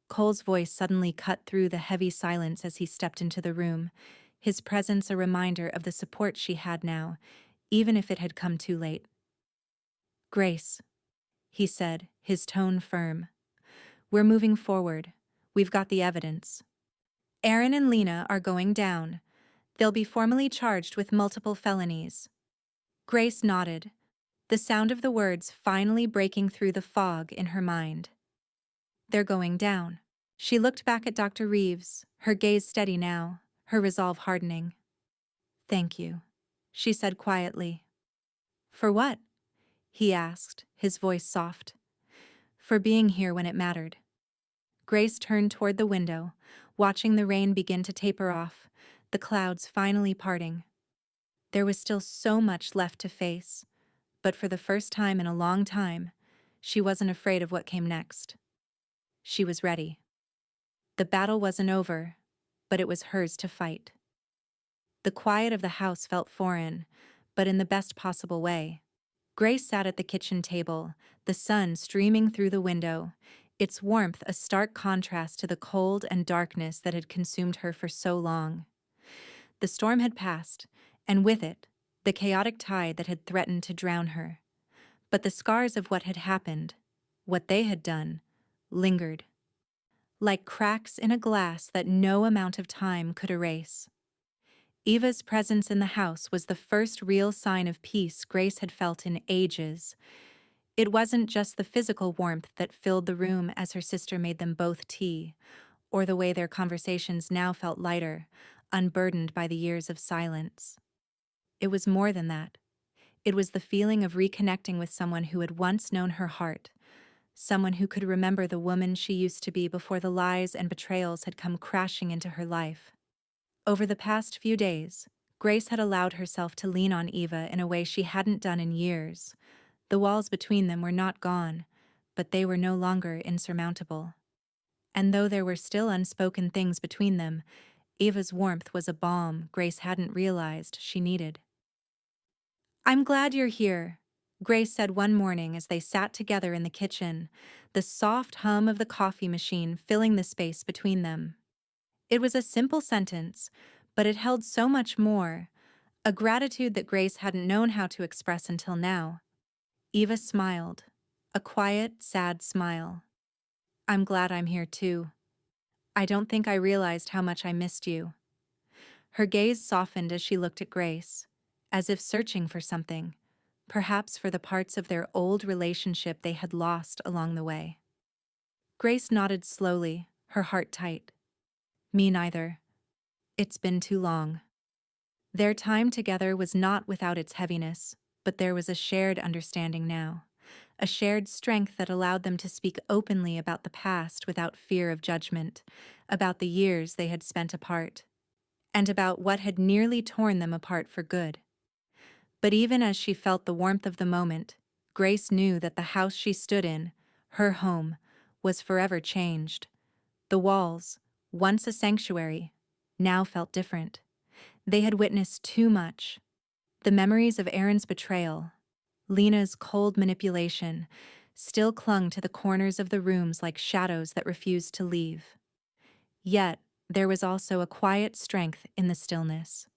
Cole's voice suddenly cut through the heavy silence as he stepped into the room, his presence a reminder of the support she had now, even if it had come too late. "Grace," he said, his tone firm. "We're moving forward. We've got the evidence. Aaron and Lena are going down. They'll be formally charged with multiple felonies." Grace nodded, the sound of the words finally breaking through the fog in her mind. "They're going down." She looked back at Dr. Reeves, her gaze steady now, her resolve hardening. "Thank you," she said quietly. "For what?" he asked, his voice soft. "For being here when it mattered." Grace turned toward the window, watching the rain begin to taper off, the clouds finally parting. There was still so much left to face, but for the first time in a long time, she wasn't afraid of what came next. She was ready. The battle wasn't over, but it was hers to fight. The quiet of the house felt foreign, but in the best possible way. Grace sat at the kitchen table, the sun streaming through the window, its warmth a stark contrast to the cold and darkness that had consumed her for so long. The storm had passed, and with it, the chaotic tide that had threatened to drown her. But the scars of what had happened, what they had done, lingered. Like cracks in a glass that no amount of time could erase. Eva's presence in the house was the first real sign of peace Grace had felt in ages. It wasn't just the physical warmth that filled the room as her sister made them both tea, or the way their conversations now felt lighter, unburdened by the years of silence. It was more than that. It was the feeling of reconnecting with someone who had once known her heart, someone who could remember the woman she used to be before the lies and betrayals had come crashing into her life. Over the past few days, Grace had allowed herself to lean on Eva in a way she hadn't done in years. The walls between them were not gone, but they were no longer insurmountable. And though there were still unspoken things between them, Eva's warmth was a balm Grace hadn't realized she needed. "I'm glad you're here," Grace said one morning as they sat together in the kitchen, the soft hum of the coffee machine filling the space between them. It was a simple sentence, but it held so much more, a gratitude that Grace hadn't known how to express until now. Eva smiled, a quiet, sad smile. "I'm glad I'm here too. I don't think I realized how much I missed you." Her gaze softened as she looked at Grace, as if searching for something, perhaps for the parts of their old relationship they had lost along the way. Grace nodded slowly, her heart tight. "Me neither. It's been too long." Their time together was not without its heaviness, but there was a shared understanding now, a shared strength that allowed them to speak openly about the past without fear of judgment, about the years they had spent apart, and about what had nearly torn them apart for good. But even as she felt the warmth of the moment, Grace knew that the house she stood in, her home, was forever changed. The walls, once a sanctuary, now felt different. They had witnessed too much. The memories of Aaron's betrayal, Lena's cold manipulation, still clung to the corners of the rooms like shadows that refused to leave. Yet, there was also a quiet strength in the stillness.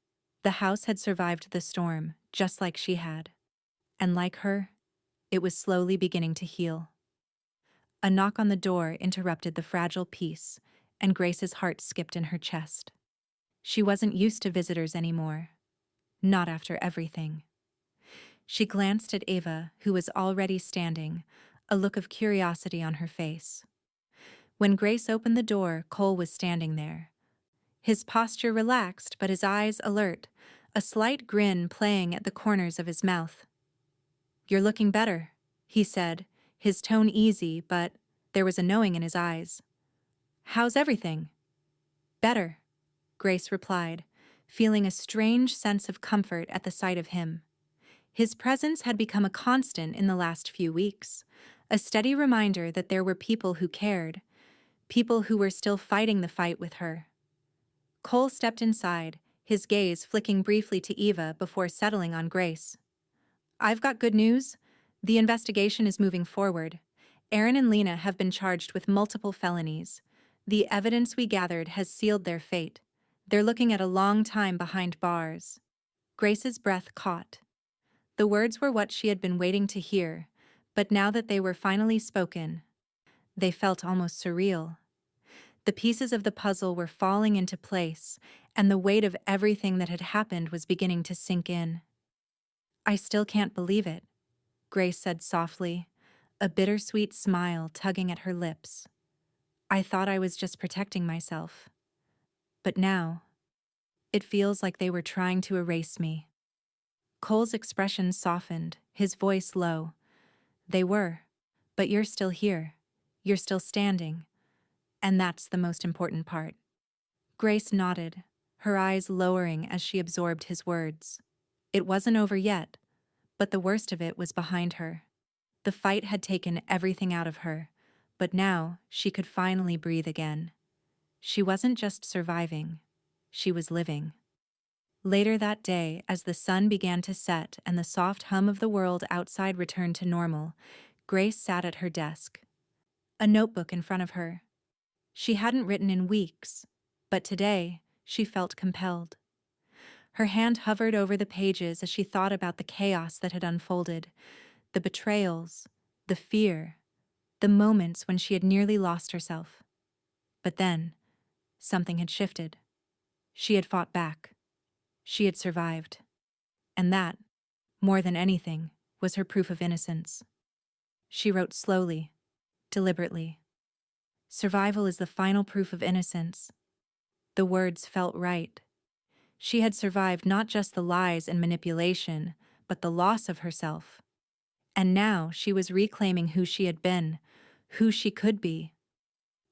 The house had survived the storm, just like she had. And like her, it was slowly beginning to heal. A knock on the door interrupted the fragile peace, and Grace's heart skipped in her chest. She wasn't used to visitors anymore. Not after everything. She glanced at Ava, who was already standing, a look of curiosity on her face. When Grace opened the door, Cole was standing there. His posture relaxed, but his eyes alert, a slight grin playing at the corners of his mouth. "You're looking better," he said, his tone easy, but there was a knowing in his eyes. "How's everything?" "Better," Grace replied, feeling a strange sense of comfort at the sight of him. His presence had become a constant in the last few weeks, a steady reminder that there were people who cared, people who were still fighting the fight with her. Cole stepped inside, his gaze flicking briefly to Eva before settling on Grace. "I've got good news. The investigation is moving forward. Aaron and Lena have been charged with multiple felonies. The evidence we gathered has sealed their fate. They're looking at a long time behind bars." Grace's breath caught. The words were what she had been waiting to hear, but now that they were finally spoken, they felt almost surreal. The pieces of the puzzle were falling into place, and the weight of everything that had happened was beginning to sink in. "I still can't believe it," Grace said softly, a bittersweet smile tugging at her lips. "I thought I was just protecting myself. But now, it feels like they were trying to erase me." Cole's expression softened, his voice low. "They were. But you're still here. You're still standing. And that's the most important part." Grace nodded, her eyes lowering as she absorbed his words. It wasn't over yet, but the worst of it was behind her. The fight had taken everything out of her, but now she could finally breathe again. She wasn't just surviving, she was living. Later that day, as the sun began to set and the soft hum of the world outside returned to normal, Grace sat at her desk, a notebook in front of her. She hadn't written in weeks, but today she felt compelled. Her hand hovered over the pages as she thought about the chaos that had unfolded, the betrayals, the fear, the moments when she had nearly lost herself. But then, something had shifted. She had fought back. She had survived. And that, more than anything, was her proof of innocence. She wrote slowly, deliberately. "Survival is the final proof of innocence." The words felt right. She had survived not just the lies and manipulation, but the loss of herself. And now she was reclaiming who she had been, who she could be.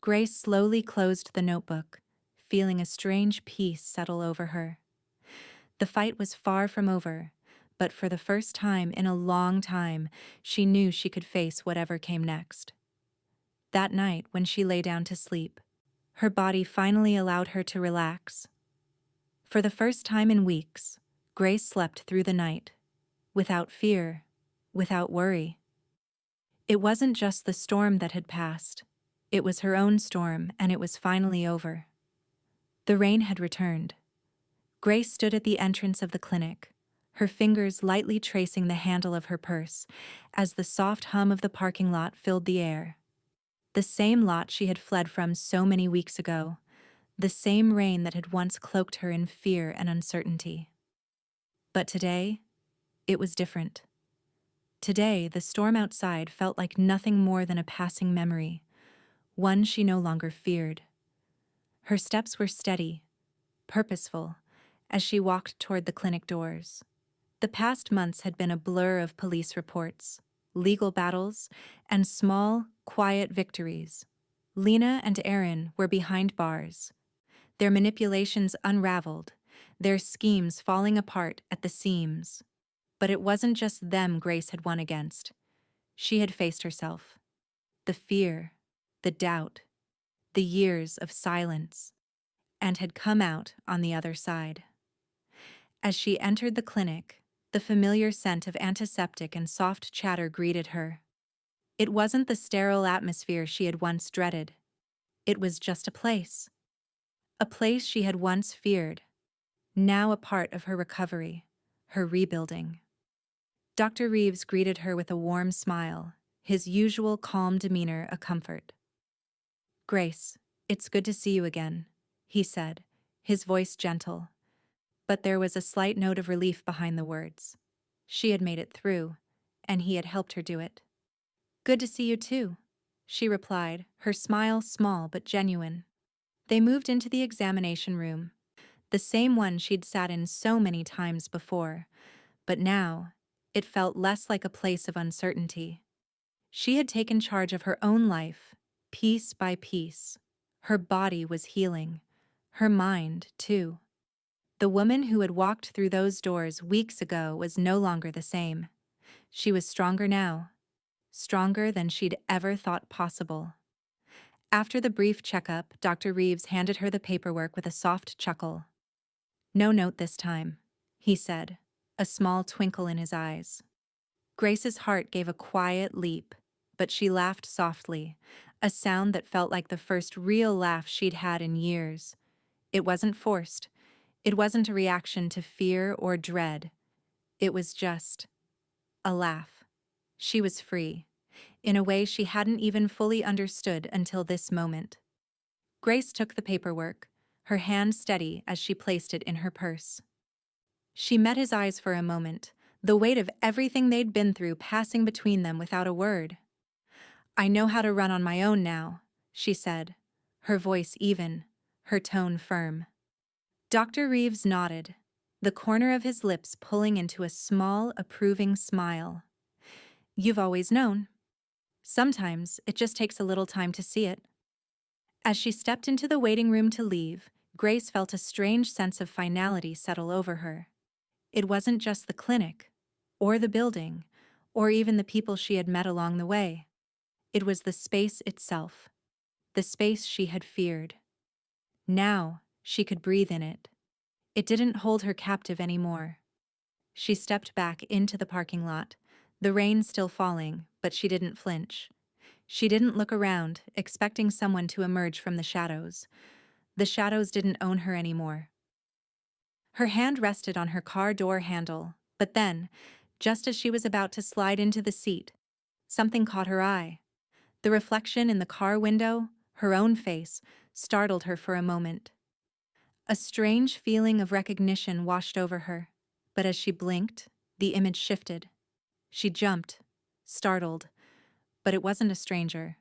Grace slowly closed the notebook, feeling a strange peace settle over her. The fight was far from over, but for the first time in a long time, she knew she could face whatever came next. That night, when she lay down to sleep, her body finally allowed her to relax. For the first time in weeks, Grace slept through the night, without fear, without worry. It wasn't just the storm that had passed. It was her own storm, and it was finally over. The rain had returned. Grace stood at the entrance of the clinic, her fingers lightly tracing the handle of her purse, as the soft hum of the parking lot filled the air. The same lot she had fled from so many weeks ago, the same rain that had once cloaked her in fear and uncertainty. But today, it was different. Today, the storm outside felt like nothing more than a passing memory, one she no longer feared. Her steps were steady, purposeful, as she walked toward the clinic doors. The past months had been a blur of police reports, legal battles, and small, quiet victories. Lena and Aaron were behind bars, their manipulations unraveled, their schemes falling apart at the seams. But it wasn't just them Grace had won against. She had faced herself. The fear, the doubt, the years of silence, and had come out on the other side. As she entered the clinic, the familiar scent of antiseptic and soft chatter greeted her. It wasn't the sterile atmosphere she had once dreaded. It was just a place she had once feared, now a part of her recovery, her rebuilding. Dr. Reeves greeted her with a warm smile, his usual calm demeanor a comfort. "Grace, it's good to see you again," he said, his voice gentle. But there was a slight note of relief behind the words. She had made it through, and he had helped her do it. "Good to see you too," she replied, her smile small but genuine. They moved into the examination room, the same one she'd sat in so many times before, but now it felt less like a place of uncertainty. She had taken charge of her own life, piece by piece. Her body was healing, Her mind, too. The woman who had walked through those doors weeks ago was no longer the same. She was stronger now, stronger than she'd ever thought possible. After the brief checkup, Dr. Reeves handed her the paperwork with a soft chuckle. "No note this time," he said, a small twinkle in his eyes. Grace's heart gave a quiet leap, but she laughed softly, a sound that felt like the first real laugh she'd had in years. It wasn't forced. It wasn't a reaction to fear or dread. It was just a laugh. She was free, in a way she hadn't even fully understood until this moment. Grace took the paperwork, her hand steady as she placed it in her purse. She met his eyes for a moment, the weight of everything they'd been through passing between them without a word. "I know how to run on my own now," she said, her voice even, her tone firm. Dr. Reeves nodded, the corner of his lips pulling into a small, approving smile. "You've always known. Sometimes it just takes a little time to see it." As she stepped into the waiting room to leave, Grace felt a strange sense of finality settle over her. It wasn't just the clinic, or the building, or even the people she had met along the way. It was the space itself, the space she had feared. Now, she could breathe in it. It didn't hold her captive anymore. She stepped back into the parking lot, the rain still falling, but she didn't flinch. She didn't look around, expecting someone to emerge from the shadows. The shadows didn't own her anymore. Her hand rested on her car door handle, but then, just as she was about to slide into the seat, something caught her eye. The reflection in the car window, her own face, startled her for a moment. A strange feeling of recognition washed over her, but as she blinked, the image shifted. She jumped, startled, but it wasn't a stranger.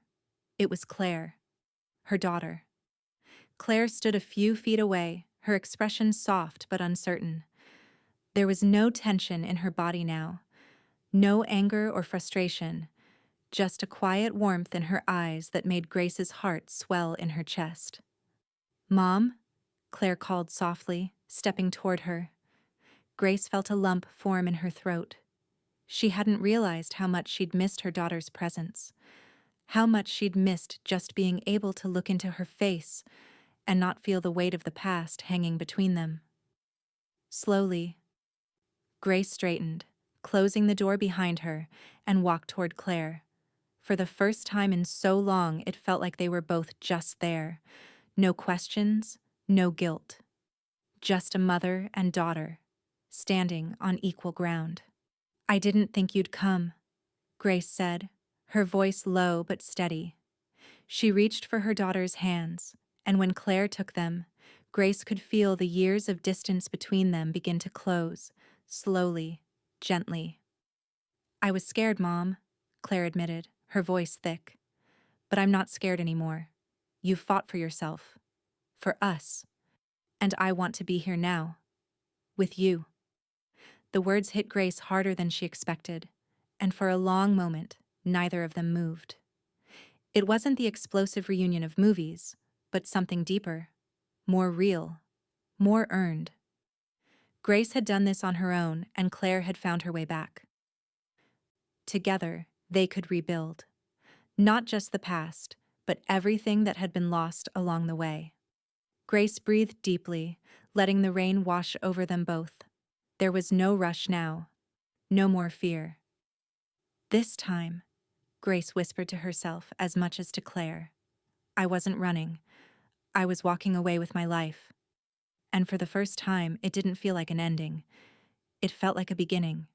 It was Claire, her daughter. Claire stood a few feet away, her expression soft but uncertain. There was no tension in her body now, no anger or frustration, just a quiet warmth in her eyes that made Grace's heart swell in her chest. "Mom?" Claire called softly, stepping toward her. Grace felt a lump form in her throat. She hadn't realized how much she'd missed her daughter's presence, how much she'd missed just being able to look into her face and not feel the weight of the past hanging between them. Slowly, Grace straightened, closing the door behind her, and walked toward Claire. For the first time in so long, it felt like they were both just there. No questions, no guilt. Just a mother and daughter, standing on equal ground. "I didn't think you'd come," Grace said, her voice low but steady. She reached for her daughter's hands, and when Claire took them, Grace could feel the years of distance between them begin to close, slowly, gently. "I was scared, Mom," Claire admitted, her voice thick. "But I'm not scared anymore. You've fought for yourself. For us. And I want to be here now. With you." The words hit Grace harder than she expected, and for a long moment, neither of them moved. It wasn't the explosive reunion of movies, but something deeper, more real, more earned. Grace had done this on her own, and Claire had found her way back. Together, they could rebuild. Not just the past, but everything that had been lost along the way. Grace breathed deeply, letting the rain wash over them both. There was no rush now. No more fear. This time, Grace whispered to herself as much as to Claire, I wasn't running. I was walking away with my life. And for the first time, it didn't feel like an ending. It felt like a beginning.